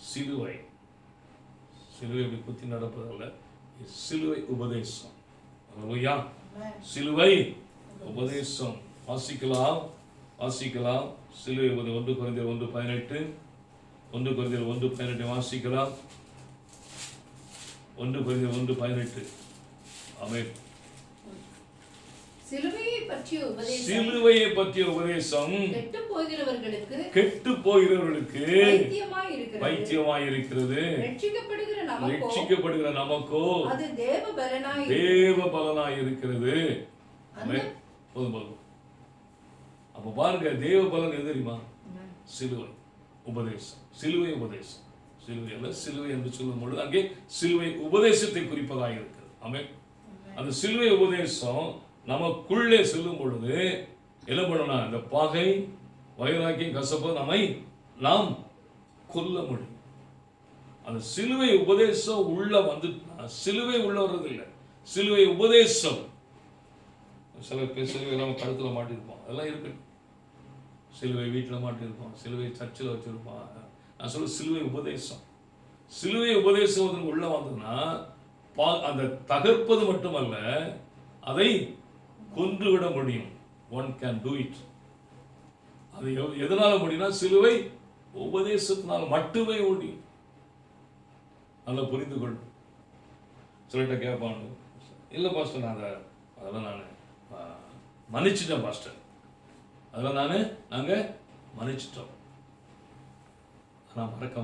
சிலுவை சிலுவை குத்தி நடப்பதல்ல, சிலுவை உபதேசம். சிலுவை உபதேசம். வாசிக்கலாம். சிலுவை 1 கொரிந்தியர் 1:18 வாசிக்கலாம். 1 கொரிந்தியர் 1:18. ஆமென். சிலுவையை பற்றிய உபதேசம் கெட்டு போகிறவர்களுக்கு பைத்தியமாய் இருக்கிறது. ரட்சிக்கப்படுகிற நமக்கோ அது தேவ பலனாய் இருக்கிறது. போதும். அப்ப பாருங்க, தேவ பலன் எது தெரியுமா? சிலுவை உபதேசம். சிலுவை அல்ல, சிலுவை என்று சொல்லும் பொழுது அங்கே சிலுவை உபதேசத்தை குறிப்பதாக இருக்கிறது. ஆமென். அந்த சிலுவை உபதேசம் நமக்குள்ளே செல்லும் பொழுது என்ன பண்ணணும்? இந்த பகை, வைராக்கியம், கசப்பு நாம் கொல்ல முடியும். அந்த சிலுவை உபதேசம் உள்ள வந்துட்டா, சிலுவை உள்ள வர்றது இல்லை, சிலுவை உபதேசம். சில பேர் சிலுவை நம்ம கழுத்துல மாட்டிருப்போம், அதெல்லாம் இருக்கு. சிலுவை வீட்டில் மாட்டிருப்போம், சிலுவை சர்ச்சில் வச்சிருப்போம். நான் சொல்ல சிலுவை உபதேசம். சிலுவை உபதேசம் உள்ள வந்ததுன்னா அந்த தகர்ப்பது மட்டுமல்ல, அதை கொன்றுவிட முடியும். One can do it. அது எதனால முடியும்னா சிலுவை உபதேசத்தினால் மட்டுமே முடியும். நல்லா புரிந்து கொள்ளும். சொல்லிட்ட கேட்பாங்க, இல்லை பாஸ்டர் நான் அதெல்லாம் நான் மன்னிச்சிட்டேன் பாஸ்டர், அதெல்லாம் நாங்கள் மன்னிச்சிட்டோம். ஆனால் மறக்க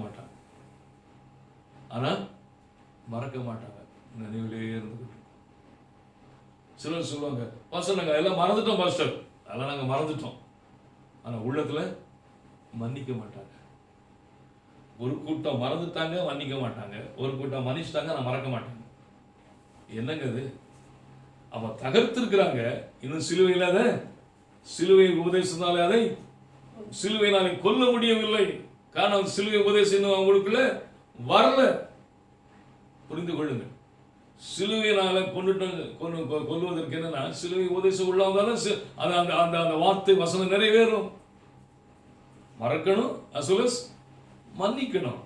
மாட்டாங்க, நினைவிலே இருந்துக்கிட்டு. சிலர் சொல்லுவாங்க, பாஸ்டர் நாங்கள் எல்லாம் மறந்துட்டோம் பாஸ்டர், அதெல்லாம் நாங்கள் மறந்துட்டோம். ஆனால் உள்ளத்தில் மன்னிக்க மாட்டாங்க. ஒரு கூட்டம் மறந்துட்டாங்க, மன்னிக்க மாட்டாங்க. ஒரு கூட்டம் மன்னிச்சிட்டாங்க, நான் மறக்க மாட்டாங்க. என்னங்க அது? அவ தகர்த்திருக்கிறாங்க, இன்னும் சிலுவை இல்லாத சிலுவை உபதேசத்தினாலே அதை சிலுவையினாலே கொல்ல முடியவில்லை. காரணம் சிலுவை உபதேசம் இன்னும் அவங்களுக்குள்ள வரல. புரிந்து கொள்ளுங்க. சிலுவையினால கொல்லுவதற்கு என்னன்னா, சிலுவை உபதேசம் உள்ளவங்க அந்த வார்த்தை வசனம் நிறைவேறும். மறக்கணும் அசுலஸ் மன்னிக்கணும்,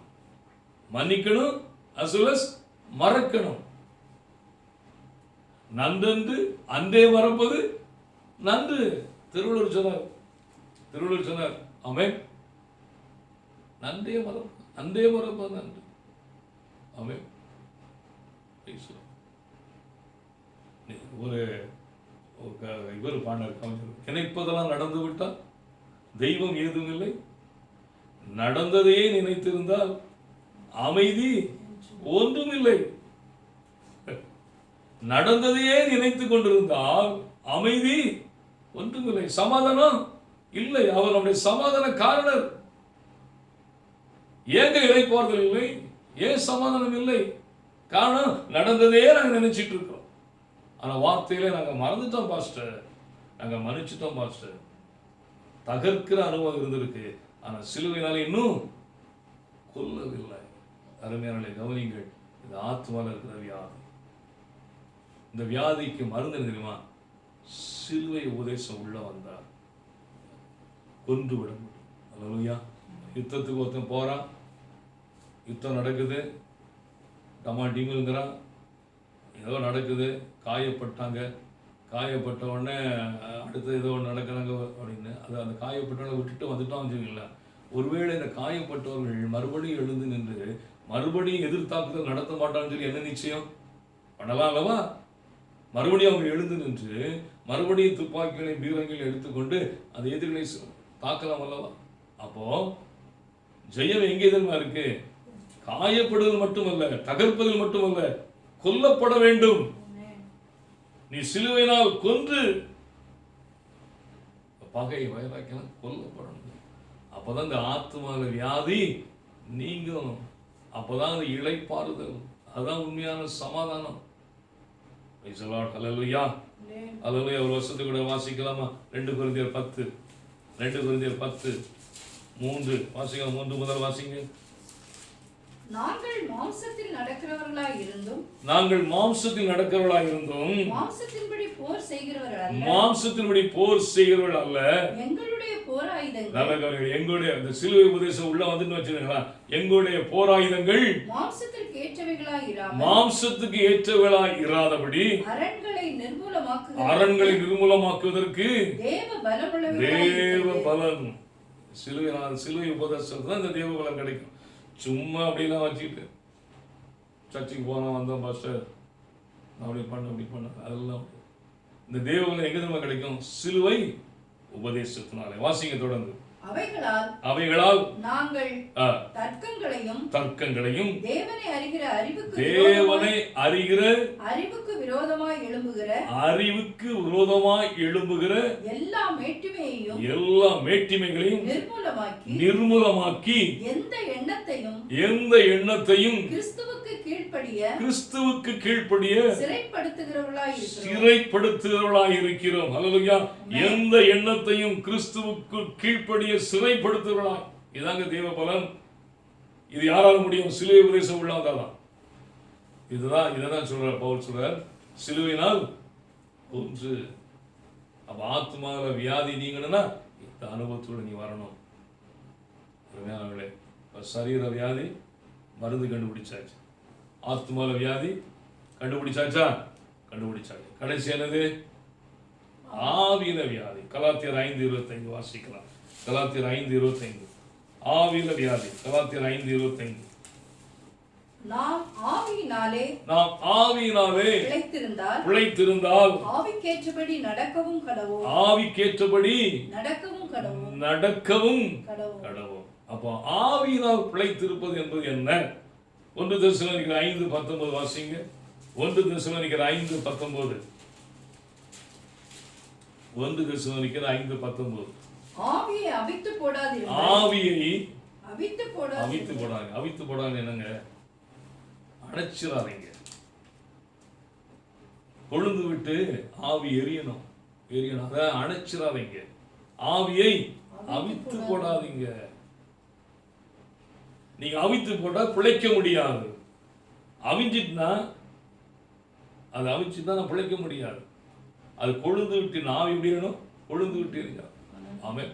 மன்னிக்கணும் அசுலஸ் மறக்கணும். நன்றென்று அன்றே மறப்பது நன்று. திருவள்ளுவர் சொன்னார். ஆமென். நன்றே மறப்பது நன்று. ஆமென். இவர் பாண்டார் நினைப்பதெல்லாம் நடந்து விட்டால் தெய்வம் ஏதும் இல்லை, நடந்ததையே நினைத்திருந்தால் அமைதி ஒன்றும் இல்லை. நடந்ததையே நினைத்துக் கொண்டிருந்தால் அமைதி ஒன்றுமில்லை, சமாதானம் இல்லை. அவர் நம்முடைய சமாதான காரணர். ஏங்க இளைப்பாறுதல் இல்லை, ஏன் சமாதானம் இல்லை? காரணம் நடந்ததையே நாங்கள் நினைச்சிட்டு இருக்கோம். ஆனா வார்த்தையில நாங்கள் மறந்துட்டோம் பாஸ்டர், நாங்கள் மன்னிச்சிட்டோம் பாஸ்டர். தகர்க்கிற அனுபவம் இருந்திருக்கு, ஆனா சிலுவையினால இன்னும் கொல்லவில்லை. அருமையானவர்களே கவனிங்கள், இது ஆத்மாவில் இருக்கிற வியாதி. இந்த வியாதிக்கு மருந்து என்ன தெரியுமா? சிலுவை உபதேசம் உள்ள வந்தா கொன்று விட முடியும். அல்லேலூயா. யுத்தத்துக்கு ஒருத்தன் போறான், யுத்தம் நடக்குது, டமாடிங்கிறான், ஏதோ நடக்குது, காயப்பட்டாங்க, காயப்பட்ட உடனே அடுத்து ஏதோ ஒன்று நடக்கிறாங்க அப்படின்னு அந்த காயப்பட்டவங்களை விட்டுட்டு வந்துட்டோம் வச்சுக்கல. ஒருவேளை இந்த காயப்பட்டவர்கள் மறுபடியும் எழுந்து நின்று மறுபடியும் எதிர்த்தாக்குதல் நடத்த மாட்டான்னு சொல்லி என்ன நிச்சயம்? பண்ணலாம் அல்லவா? மறுபடியும் அவங்க எழுந்து நின்று மறுபடியும் துப்பாக்கிகளை பீரங்களை எடுத்துக்கொண்டு அந்த எதிர்களை தாக்கலாம் அல்லவா? அப்போ ஜெயம் எங்கே தெரியுமா இருக்கு? காயப்படுதல் மட்டுமல்ல, தகர்ப்பதில் மட்டுமல்ல, கொல்லப்பட வேண்டும். நீ சிலுவையினால் கொன்று பகை வைராக்கியம் கொல்லப்படணும். அப்பதான் இந்த ஆத்மால வியாதி நீங்கும். அப்பதான் அந்த இளைப்பாறுதல், அதுதான் உண்மையான சமாதானம். அல்லேலூயா. அல்லேலூயா. ஒரு வருஷத்துக்கு கூட வாசிக்கலாமா? 2 கொரிந்தியர் 10 3 வாசிக்கலாம். 3 முதல் வாசிங்க. நாங்கள் மாம்சத்தில் நடக்கிறவர்களாய் இருந்தும் மாம்சத்தின்படி போர் செய்கிறவர்கள் அல்ல. எங்களுடைய போராயுதங்கள், எங்களுடைய அந்த சிலுவை உபதேசம் உள்ள வந்துட்டு வச்சிருக்கீங்களா? எங்களுடைய போராயுதங்கள் மாம்சத்துக்கு ஏற்றவைகளாய் இராதபடி அரண்களை நிர்மூலமாக்குவதற்கு தேவ பலன். சிலுவை உபதேசம் தான் இந்த தேவ பலன் கிடைக்கும். சும்மா அப்படிலாம் வச்சுக்கிட்டு சர்ச்சுக்கு போனோம் வந்தோம் பாஸ்டர் அப்படி பண்ண அதெல்லாம் இந்த தேவபலன் எங்க தெரியுமா கிடைக்கும்? சிலுவை உபதேசத்தினாலே. வாசிங்க தொடர்ந்து. அவைகளால் நாங்கள் தர்க்கங்களையும் தேவனை அறிகிற அறிவுக்கு விரோதமாய் எழும்புகிற எல்லா மேட்டிமைகளையும் நிர்மூலமாக்கி எந்த எண்ணத்தையும் கிறிஸ்துவுக்கு கீழ்ப்படிய சிறைப்படுத்துகிறவர்களாய் இருக்கிறோம். ஹல்லேலூயா. எந்த எண்ணத்தையும் கிறிஸ்துவுக்கு கீழ்ப்படிய சிறைப்படுத்துகிறவர்களாய். இதாங்க தேவ பலன். இது யாரால முடியும்? சிலுவை உபதேசம் உள்ளவங்கதான். இதான் சொல்றார் பவுல் சொல்றார், சிலுவையினால் ஒன்று. அப்ப ஆத்மாவில வியாதி நீங்கணும்னா இந்த அனுபவத்தோட நீ வரணும். சரீர வியாதி மருந்து கண்டுபிடிச்சாச்சு, ஆத்மாவில வியாதி கண்டுபிடிச்சாச்சா? கண்டுபிடிச்சாச்சு. கடைசி என்னது? ஆவியில வியாதி. கலாத்தியர் 5:25 வாசிக்கலாம். கலாத்தியர் 5:25 ஆவியில வியாதி. கலாத்தியர் 5:25 நாம் ஆவியினாலே பிழைத்திருந்தால் ஆவிக்கேற்றபடி நடக்கவும் கடவும். அப்போ ஆவியினால் பிழைத்திருப்பது என்பது என்ன? 1 தெசலோனிக்கர் 5:19 வாசிங்க. 1 தெசலோனிக்கர் 5:19 1 தெசலோனிக்கர் 5:19 ஆவியை அவித்து போடாது. என்னங்க? அணைச்சிடாதீங்க. கொழுந்து விட்டு ஆவி எரியணும். அதை அணைச்சிடாதீங்க. ஆவியை அவித்து போடாதீங்க. நீங்க அவித்து போட்டா பிழைக்க முடியாது. அவிஞ்சிட்டுனா பிழைக்க முடியாது. அது கொழுந்து விட்டு ஆவி எப்படியணும்? கொழுந்து விட்டு எரியும். ஆமென்.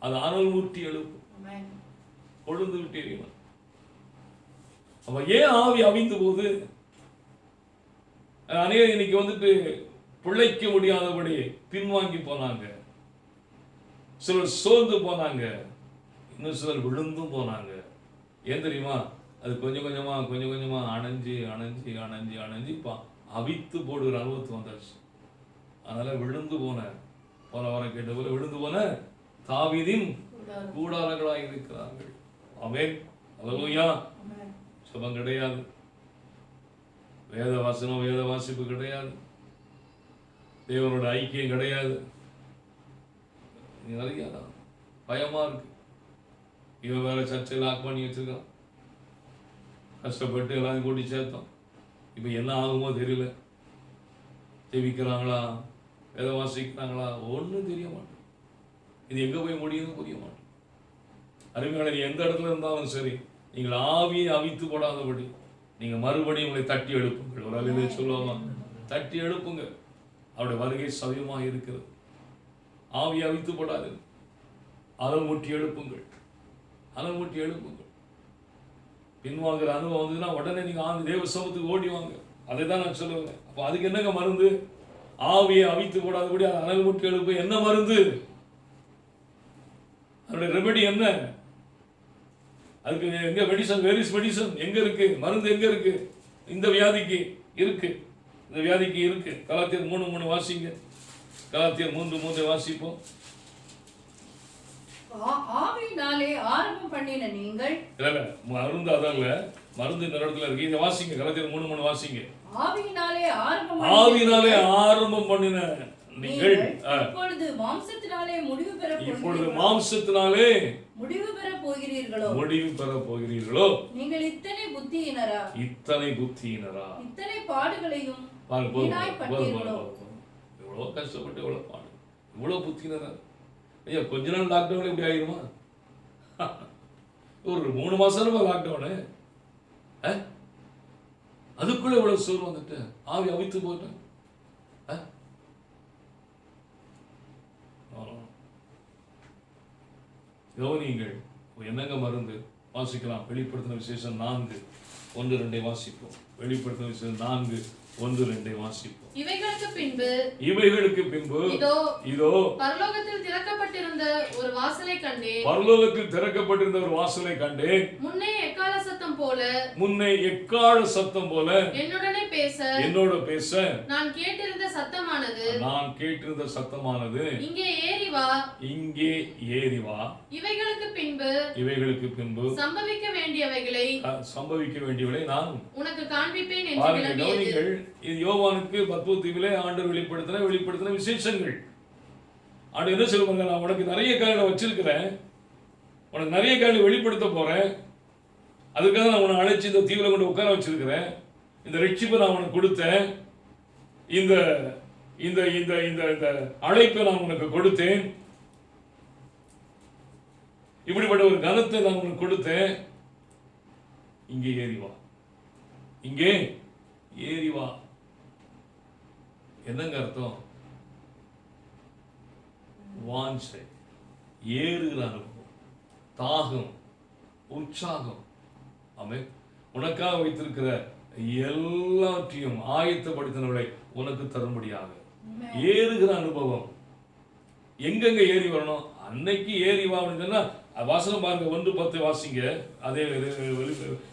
அது அனல் மூட்டி எழுப்பும். கொழுந்து விட்டு எரியணும். அப்ப ஏன் ஆவி அவிந்து போது? அநேகர் இன்னைக்கு வந்துட்டு பிழைக்க முடியாதபடி பின்வாங்கி போனாங்க. சிலர் சோர்ந்து போனாங்க, இன்னும் சிலர் விழுந்தும் போனாங்க. ஏன் தெரியுமா? அது கொஞ்சம் கொஞ்சமா அணைஞ்சு அவித்து போடுகிற அனுபவத்து வந்தாச்சு. அதனால விழுந்து போன வாரம் கேட்ட போல விழுந்து போன தாவீதின் கூடாரங்களாக இருக்கிறார்கள். ஆமென். அல்லேலூயா. சுபம் கிடையாது, வேத வாசிப்பு கிடையாது, தேவனோட ஐக்கியம் கிடையாது. நிறைய பயமா இருக்கு. இவன் வேற சர்ச்சை லாக் பண்ணி வச்சிருக்கான். கஷ்டப்பட்டு எல்லாரும் கூட்டி சேர்த்தோம். இப்ப என்ன ஆகுமோ தெரியல. ஜெபிக்கிறாங்களா, வேத வாசிக்கிறாங்களா, ஒன்றும் தெரிய மாட்டேன். இது எங்க போய் முடியும்னு புரிய மாட்டேன். அருமையாளர், எந்த இடத்துல இருந்தாலும் சரி, நீங்கள் ஆவியை அவித்து போடாதபடி நீங்க மறுபடியும் உங்களை தட்டி எழுப்புங்கள். ஒரு அலையிலே சொல்லுவாங்க, தட்டி எழுப்புங்க. அவருடைய வருகை சமயமாக இருக்கிறது. ஆவியை அவித்து போடாது. அனல் மூட்டி எழுப்புங்கள். பின்வாங்குற அனுபவம் வந்ததுன்னா உடனே நீங்க தேவ சமூகத்துக்கு ஓடி வாங்க. அதை தான் நான் சொல்லுவேன். அப்போ அதுக்கு என்னங்க மருந்து? ஆவியை அவித்து போடாதபடி அனல் மூட்டி எழுப்பு. என்ன மருந்து? அதனுடைய ரெமெடி என்ன? அதுக்கு எங்க மெடிசன்? Where is medicine? எங்க இருக்கு மருந்து? எங்க இருக்கு? இந்த வியாதிக்கு இருக்கு. கலாத்தியர் 3:3 வாசிங்க. கலாத்தியர் 3:3 வாசிப்போம். ஆவியினாலே ஆரம்பம் பண்ணின நீங்கள். இல்ல மருந்து அதல்ல, மருந்து இந்த இடத்துல இருக்கு. இத வாசிங்க. கலாத்தியர் 3:3 வாசிங்க. ஆவியினாலே ஆரம்பம் பண்ணின நீங்கள் இப்பொழுது மாம்சத்தினாலே முடிவு பெற போகிறீர்களோ? நீங்கள் இத்தனை புத்தியினரா? இத்தனை பாடுகளையும் எவ்வளவு கஷ்டப்பட்டு எவ்வளவு பாடு, இவ்வளவு புத்தியினரா? ஐயா, கொஞ்ச நாள் லாக்டவுன் இப்படி ஆயிருமா? ஒரு 3 மாசம் லாக்டவுனு, அதுக்குள்ள இவ்வளவு சோறு வந்துட்டு ஆவி அவித்து போட்டேன். கவனியுங்கள். என்னங்க மருந்து? வாசிக்கலாம். வெளிப்படுத்தின விசேஷம் 4:1-2 வாசிப்போம். வெளிப்படுத்தின விசேஷம் 4:1-2 வாசிப்போம். இவைகளுக்கு பின்பு இதோ பரலோகத்தில் திறக்கப்பட்டிருந்த ஒரு வாசலை கண்டேன். முன்னே எக்காள சத்தம் போல என்னோட பேச நான் கேட்டிருந்த சத்தமானது இங்கே ஏறி வா. இவைகளுக்கு பின்பு சம்பவிக்க வேண்டியவைகளை நான் உனக்கு காண்பிப்பேன் என்று விளம்பியது. இது யோவானுக்கு பத்மதீவிலே ஆண்டவர் வெளிப்படுத்தின விசேஷங்கள். ஆண்டு என்ன சொல்லுவாங்க? நான் உனக்கு நிறைய காரியங்களை வச்சிருக்கிறேன், உனக்கு நிறைய காரியங்களை வெளிப்படுத்த போறேன். அதுக்காக நான் உன்னை அழைச்சி இந்த தீவிர கொண்டு உட்கார வச்சிருக்கிறேன். இந்த ரட்சிப்பை நான் உனக்கு கொடுத்தேன். இந்த இந்த இந்த இந்த இந்த அழைப்பை நான் உனக்கு கொடுத்தேன். இப்படிப்பட்ட ஒரு கனத்தை நான் உனக்கு கொடுத்தேன். இங்கே ஏறி வா, இங்கே ஏறி வா. என்னங்க அர்த்தம்? வாஞ்சை, ஏறுகிற அனுபவம், தாகம், உற்சாகம். ஆமென். உனக்காக வைத்திருக்கிற எல்லாவற்றையும் ஆயத்தப்படுத்தினவளை உனக்கு தரும்படியாக ஏறுகிற அனுபவம். எங்கெங்க ஏறி வரணும்? அன்னைக்கு ஏறி வா அப்படின்னா வாசனம் பாருங்க. 1:10 வாசிங்க. அதே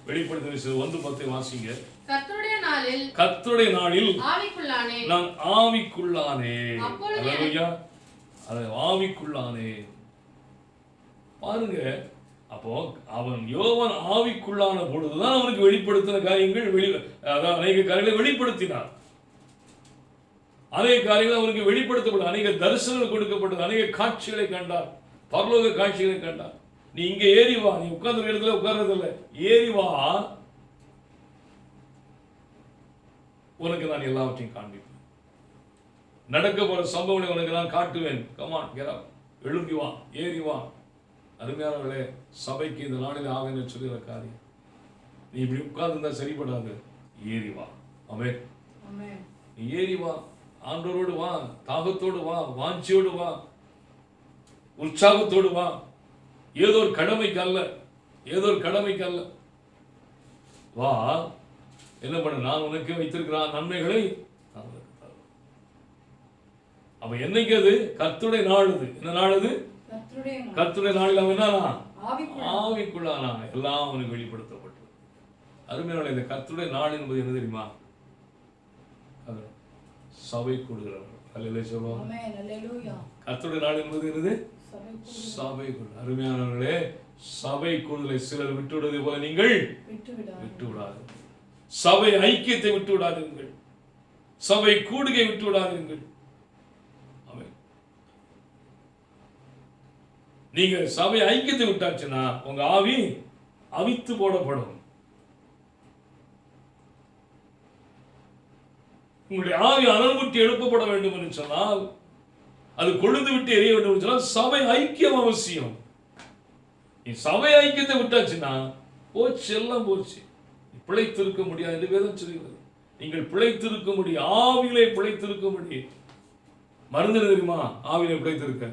வெளிப்படுத்த 1:10 வாசிங்க. கர்த்தருடைய நாளில் நான் ஆவிக்குள்ளானேன். அல்லேலூயா. ஆவிக்குள்ளானேன். பாருங்க, அப்போ அவன் யோவான் ஆவிக்குள்ளான பொழுதுதான் அவனுக்கு வெளிப்படுத்தின காரியங்கள் அதான் அநேக காரியங்களை வெளிப்படுத்தினார். அநேக காரியங்கள் அவனுக்கு வெளிப்படுத்தப்பட்ட, அநேக தரிசனங்கள் கொடுக்கப்பட்டது, அநேக காட்சிகளை கண்டார், பரலோக காட்சிகளை கண்டார். நீ இங்க ஏறி வா, நீ உட்கார்ந்த இடத்துல உட்கார்றதில்ல, ஏறி வா, உனக்கு நான் எல்லாவற்றையும் காண்பிப்பேன். நடக்க போற சம்பவங்களை உனக்கு நான் காட்டுவேன். கமான், கெட் அப், எழும்பி வா, ஏறி வா. அருமையானவர்களே, சபைக்கு இந்த நாளில் ஆவேன்னு சொல்லுகிற காரியம், நீ இப்படி உட்கார்ந்துருந்தா சரிப்படாது. ஏறி வா. ஆமென். நீ ஏறி வா, ஆண்டவரோடு வா, தாகத்தோடு வா, வாஞ்சியோடு வா, உற்சாகத்தோடு வா. ஏதோ ஒரு கடமைக்கு அல்ல, ஏதோ ஒரு கடமைக்கு அல்ல. வா. என்ன பண்ண? நான் உனக்கு வைத்திருக்கிற நன்மைகளை அப்ப என்னைக்கு அது? கர்த்தருடைய நாள். அது என்ன நாள்? அது கர்த்தருடைய நாளில் அவன் என்ன? ஆவிக்குள்ளானா. எல்லாம் அவனுக்கு வெளிப்படுத்தப்பட்டது. அருமையான இந்த கர்த்தருடைய நாள் என்பது என்ன தெரியுமா? சபை கூடுகிறவர்கள். அல்லேலூயா சொல்லுவோம். கர்த்தருடைய நாள் என்பது என்னது? சபை கூடு. அருமையானவர்களே, சபை கூடுதலை சிலர் விட்டு விடுவதை போல நீங்கள் விட்டு விடாதீர்கள். சபை ஐக்கியத்தை விட்டு விடாதீர்கள். சபை கூடுகை விட்டு விடாதீர்கள். நீங்க சபை ஐக்கியத்தை விட்டாச்சுன்னா உங்க ஆவி அவித்து போடப்படும். உங்களுடைய ஆவி அனல்முட்டி எழுப்பப்பட வேண்டும் என்று சொன்னால், அது கொழுந்து விட்டு எரிய வேண்டும் என்று சொன்னால் சபை ஐக்கியம் அவசியம். நீ சபை ஐக்கியத்தை விட்டாச்சுன்னா போச்சு, எல்லாம் போச்சு. பிழைத்திருக்க முடியாது என்று வேதம் சொல்கிறது. நீங்கள் பிழைத்திருக்க முடியும், ஆவியிலே பிழைத்திருக்க முடியும். மருந்து தெரியுமா? ஆவியிலே பிழைத்திருக்க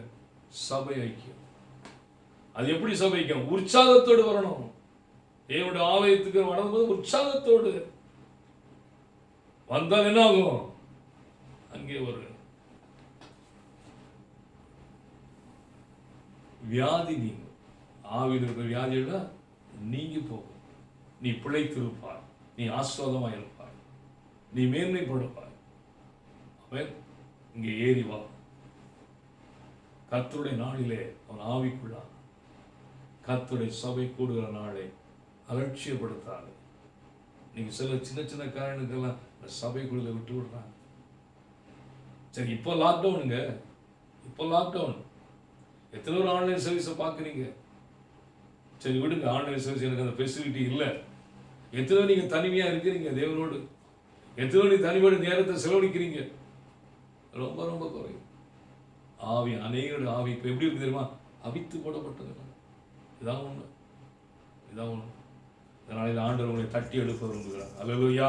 சபை ஐக்கியம். அது எப்படி சபை ஐக்கியம்? உற்சாகத்தோடு வரணும். தேவனுடைய ஆலயத்துக்கு வரும்போது உற்சாகத்தோடு வந்தால் என்ன ஆகும்? அங்கே ஒரு வியாதி நீங்கும். ஆவியில் இருக்கிற வியாதியோட நீங்கி போகும். நீ பிழைத்திருப்பாய், நீ ஆஸ்வாதமாய் இருப்பாய், நீ மேன்மைப்படுப்பாய். அவன் இங்கே ஏறி வா. கர்த்தருடைய நாளிலே அவன் ஆவிக்குள்ளான். கர்த்தருடைய சபை கூடுகிற நாளை அலட்சியப்படுத்தாது. நீங்க சில சின்ன சின்ன காரணங்கள்லாம் சபைக்குள்ள விட்டு விடுறாங்க. சரி, இப்போ லாக்டவுனுங்க, இப்போ லாக்டவுன். எத்தனை ஒரு ஆன்லைன் சர்வீஸை பார்க்குறீங்க? சரி விடுங்க, ஆன்லைன் சர்வீஸ் எனக்கு அந்த ஃபெசிலிட்டி இல்லை. எத்தனை நீங்க தனிமையா இருக்கிறீங்க தேவனோடு? எத்தனை நீ தனிமையோட நேரத்தை செலவழிக்கிறீங்க? ரொம்ப ரொம்ப குறையும். ஆவி, அநேகோட ஆவி இப்போ எப்படி இருக்கு தெரியுமா? அவித்து போடப்பட்டது. இதான் ஒண்ணு, இதான் ஒண்ணு. இதனால ஆண்டவர் உங்களை தட்டி எடுக்க விரும்புகிறார். அல்லேலூயா.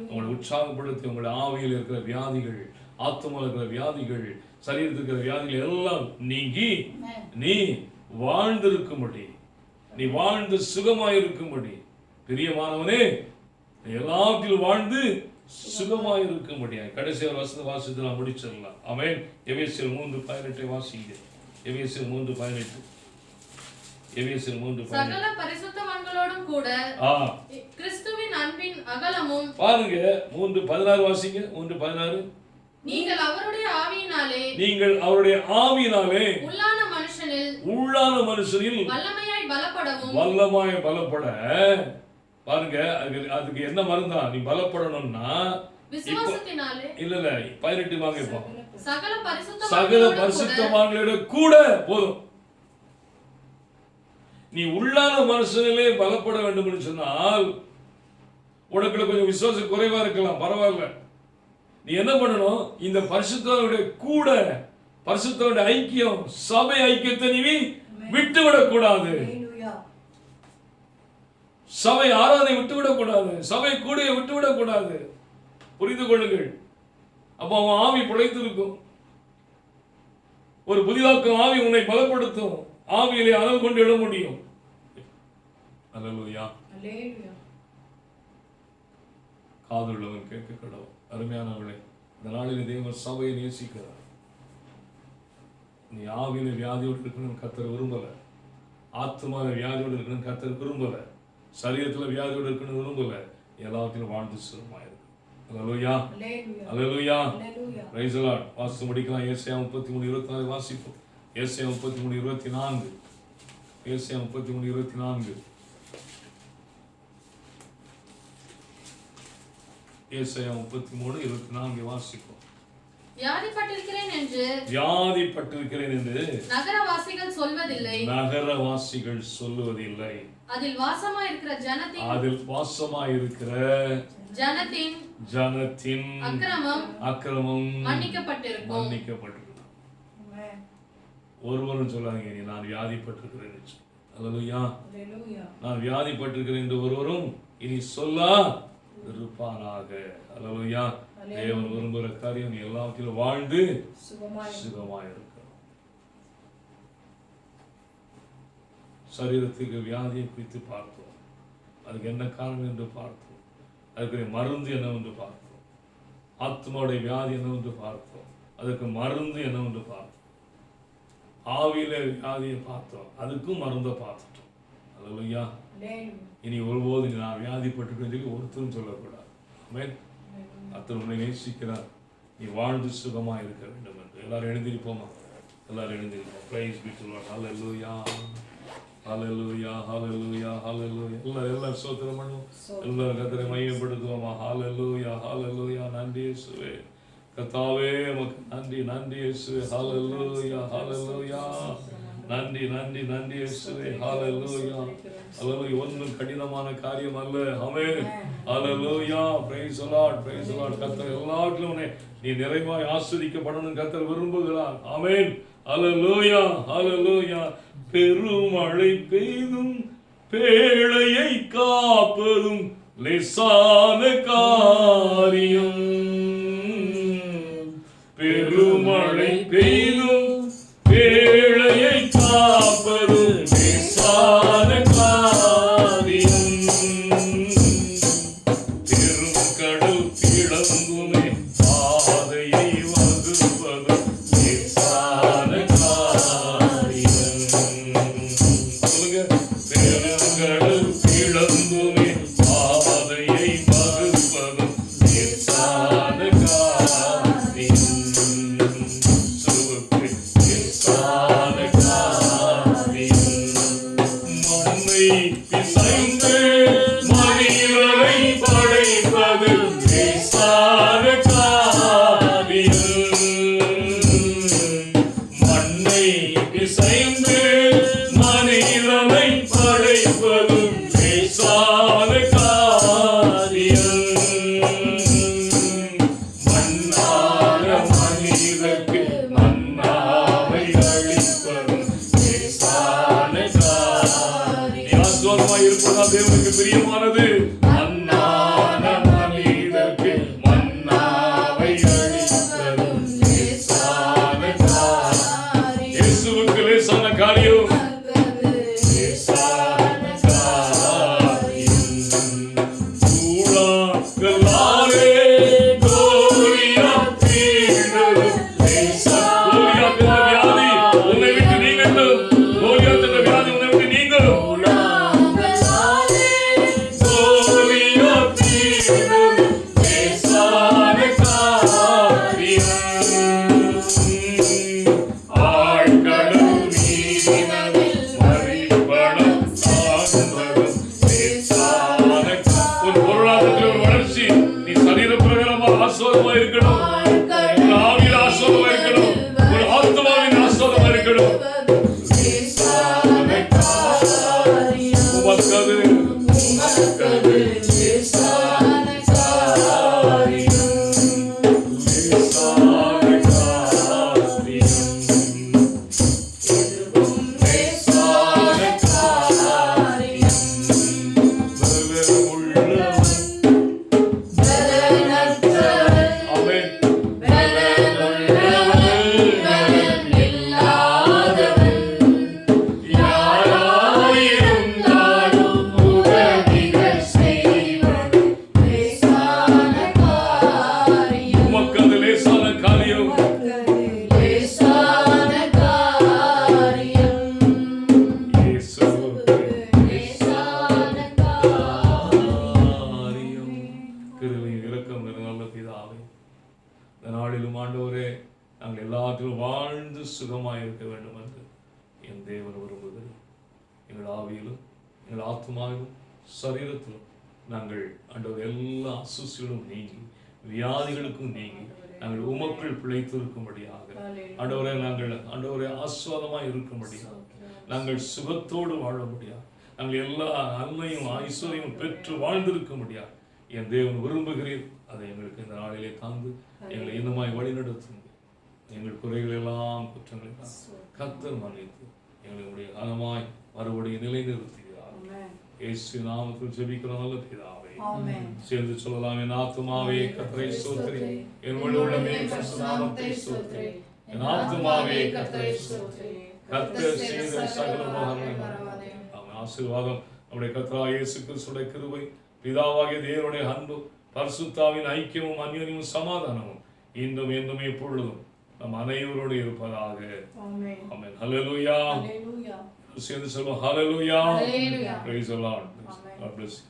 உங்களை உற்சாகப்படுத்தி உங்களுடைய ஆவியில் இருக்கிற வியாதிகள், ஆத்மாவில் இருக்கிற வியாதிகள், சரீரத்தில் இருக்கிற வியாதிகள் எல்லாம் நீங்கி நீ வாழ்ந்திருக்கும்படி, நீ வாழ்ந்து சுகமாயிருக்கும்படி, பிரியமானவனே எல்லாவற்றிலும் வாழ்ந்து சுகமாயிருக்கும்படியா. கடைசி ஒரு வசந்த வாசித்து நான் முடிச்சிடலாம். ஆமென். எபேசியர் 3:18 வாசிங்க. எபேசியர் 3:18. எபேசியர் 3:18. சகல பரிசுத்தவான்களோடும் கூட கிறிஸ்துவின் அன்பின் அகலமும். பாருங்க 3:16 வாசிங்க. 3:16. நீங்கள் அவருடைய ஆவியினாலே, நீங்கள் அவருடைய ஆவியினாலே உள்ளான மனுஷனில் வல்லமையாய் பலப்பட. பாருங்க, அதுக்கு என்ன மருந்தா? நீ பலப்படணும்னா விசுவாசத்தினாலே. இல்ல 18 வாங்க. இப்போ சகல பரிசுத்தவான்களோட கூட போதும். நீ உள்ளான மனுஷனிலே பலப்பட வேண்டும் என்று சொன்னால் உனக்குள்ள கொஞ்சம் விசுவாசம் குறைவா இருக்கலாம், பரவாயில்ல. நீ என்ன பண்ணணும்? இந்த பரிசுத்தோட கூட பரிசுத்தோட ஐக்கியம், சபை ஐக்கியத்தை நீ விட்டுவிடக் கூடாது. சபை ஆராதனை விட்டுவிடக் கூடாது, சபை கூடையை விட்டுவிடக் கூடாது. புரிந்து கொள்ளுங்கள். அப்ப அவன் ஆவி பிழைத்திருக்கும். ஒரு புதிதாக்கும் ஆவி உன்னை பலப்படுத்தும். ஆவியிலே அளவு கொண்டு எழ முடியும். அல்லேலூயா. காதுள்ளவன் கேட்க கடவுள். அருமையானவர்களே, இந்த நாளில் தேவன் சபையை நேசிக்கிறார். நீ ஆவியில வியாதியோடு இருக்கணும் கர்த்தர் விரும்பல. ஆத்மாவில வியாதியோடு இருக்கணும் கர்த்தர் விரும்பல. சரீரத்துல வியாதியோடு இருக்கணும் விரும்பல. எல்லாத்திலும் வாழ்ந்து சுகமாயிருக்கு. அல்லேலூயா, அல்லேலூயா, பிரைஸ் தி லார்ட். வாசித்து முடிக்கலாம். ஏசாயா 33:24 வாசிப்போம். ஏசாயா 33:24. ஏசாயா 33:24. ஏசாயா 33:24 வாசிப்போம். வியாதிப்பட்டிருக்கிறேன் என்று நகரவாசிகள் சொல்வதில்லை. அதில் வாசமாயிருக்கிற ஜனத்தின் அக்கிரமம் மன்னிக்கப்பட்டிருக்கும். ஒருவரும் சொல்லாதீங்க நான் வியாதிப்பட்டிருக்கிறேன். அல்லேலூயா. நான் வியாதிப்பட்டிருக்கிறேன் என்று ஒருவரும் இனி சொல்லா இருப்பானாக. அல்லேலூயா. தேவன் விரும்புகிற காரியம் நீ எல்லாவற்றிலும் வாழ்ந்து சுகமாயிருக்க. சரீரத்துக்கு வியாதியை குறித்து பார்த்தோம். அதுக்கு என்ன காரணம் என்று பார்த்தோம். அதுக்கு மருந்து என்னவென்று பார்த்தோம். ஆத்மாவுடைய வியாதி என்னவென்று பார்த்தோம். அதுக்கு மருந்து என்னவென்று பார்த்தோம். ஆவியில வியாதியை பார்த்தோம். அதுக்கும் மருந்தை பார்த்துட்டோம். அல்லேலூயா. இனி ஒருபோது நான் வியாதிப்பட்டிருக்கேன்னு சொல்லி ஒருத்தரும் சொல்லக்கூடாது. ஆமென். கர்த்தர் உன்னை நேசிக்கிறார். நீ வாழ்ந்து சுகமா இருக்க வேண்டும் என்று எல்லாரும் எழுந்திருப்போமா? எல்லாரும் எழுந்திருப்போம். Praise be to Lord. Hallelujah, hallelujah, hallelujah, hallelujah. எல்லாரும் ஸ்தோத்திரம் பண்ணுவோம். எல்லாரும் கர்த்தரை மையப்படுத்துவோமா? ஹல்லேலூயா, ஹல்லேலூயா. நன்றி இயேசுவே. கர்த்தாவே உமக்கு நன்றி, நன்றி இயேசுவே. ஹல்லேலூயா, ஹல்லேலூயா. நன்றி, நன்றி, நன்றி இயேசுவே. ஹல்லேலூயா, ஹல்லேலூயா. ஒன்றும் கடினமான காரியம் அல்ல. Amen. Hallelujah. Praise the Lord, praise the Lord. கர்த்தர் எல்லாவற்றிலும் நீ நிறைவாய் ஆசீர்வதிக்கப்படணும் கர்த்தர் விரும்புகிறார். ஆமென். ஹல்லேலூயா, ஹல்லேலூயா. பெருமழை பெய்தும் பேழையை காப்பதும் லேசான காரியம். பெருமழை பெய்தும் பேழையை காப்பதும் லேசான காரியம். பெருங்கடல் பிளங்குமே பாதையை வகுப்பதும் லேசான காரியம். சொல்லுங்க. பெருங்கடல் பிளங்குமே பாதையை வகுப்பதும் லேசான காரியம். பிசைந்து மனிதரை படைப்பது லேசான காரியம். மண்ணை பிசைந்து மனிதரை படைப்பது லேசான காரியம். மண்ணான மனிதருக்கு மண்ணாவை அளிப்பது லேசான காரியம். இருப்பதால் தேவனுக்கு பிரியமானது. மண்ணான மனிதருக்கு மன்னாவை அளிப்பதும் லேசான காரியம். இயேசுவுக்கு லேசான காரியம். லேசான காரியம். கூழாங்கலாலே கோலியாத் தீர்ந்ததும் லேசான வியாதி உன்னை விட்டு நீங்கட்டும். கோலியாத் என்ற வியாதி உன்னை விட்டு நீங்கட்டும். ஆசீர்வாதமா இருக்கணும். ஒரு ஆவியில் ஆசீர்வாதமா இருக்கணும். ஒரு ஆத்மாவின் ஆசீர்வாதமா இருக்கணும். இருக்க வேண்டும் என்று என் தேவன் விரும்புகிறது. எங்கள் ஆவியிலும் எங்கள் ஆத்மாவிலும் சரீரத்திலும் நாங்கள் ஆண்டவர் எல்லா அசுசிகளும் நீங்கி வியாதிகளுக்கும் நீங்கி நாங்கள் உமக்குள் பிழைத்திருக்கும்படியாக ஆண்டவரே நாங்கள் ஆண்டவரே ஆஸ்வாதமாக இருக்கும்படியாக நாங்கள் சுகத்தோடு வாழ முடியாது, நாங்கள் எல்லா நன்மையும் ஐஸ்வர்யமும் பெற்று வாழ்ந்திருக்கும்படியாக என் தேவன் விரும்புகிறீர். அதை எங்களுக்கு இந்த நாளிலே தாந்து எங்களை இன்னுமாய் வழிநடத்துங்க. எங்கள் குறைகள் எல்லாம் குற்றங்களை கர்த்தர் மன்னித்து எங்களுடைய கனமாய் மறுபடியும் நிலைநிறுத்துகிறார். இயேசு நாமத்தில் ஜெபிக்கிறோம் நல்ல பிதாவே. சேர்ந்து சொல்லலாம். என் ஆத்துமாவே கர்த்தரை ஸ்தோத்திரி, என் முழு உள்ளமே கர்த்தர் நாமத்தை ஸ்தோத்திரி, என் ஆத்துமாவே கர்த்தரை ஸ்தோத்திரி. கர்த்தர் செய்த சகல உபகாரங்களையும் அவன் ஆசீர்வாதம் நம்முடைய கர்த்தராகிய இயேசு கிறிஸ்துவின் கிருபை, பிதாவாகிய தேவனுடைய அன்பு, பரிசுத்தாவின் ஐக்கியமும் அந்யோன்யமும் சமாதானமும் இன்றும் என்றும் எப்பொழுதும் நம் அனைவரோடு இருப்பதாக. ஆமென். ஹல்லேலூயா. சேர்ந்து சொல்வோம். ஹல்லேலூயா. Praise the Lord. God bless you.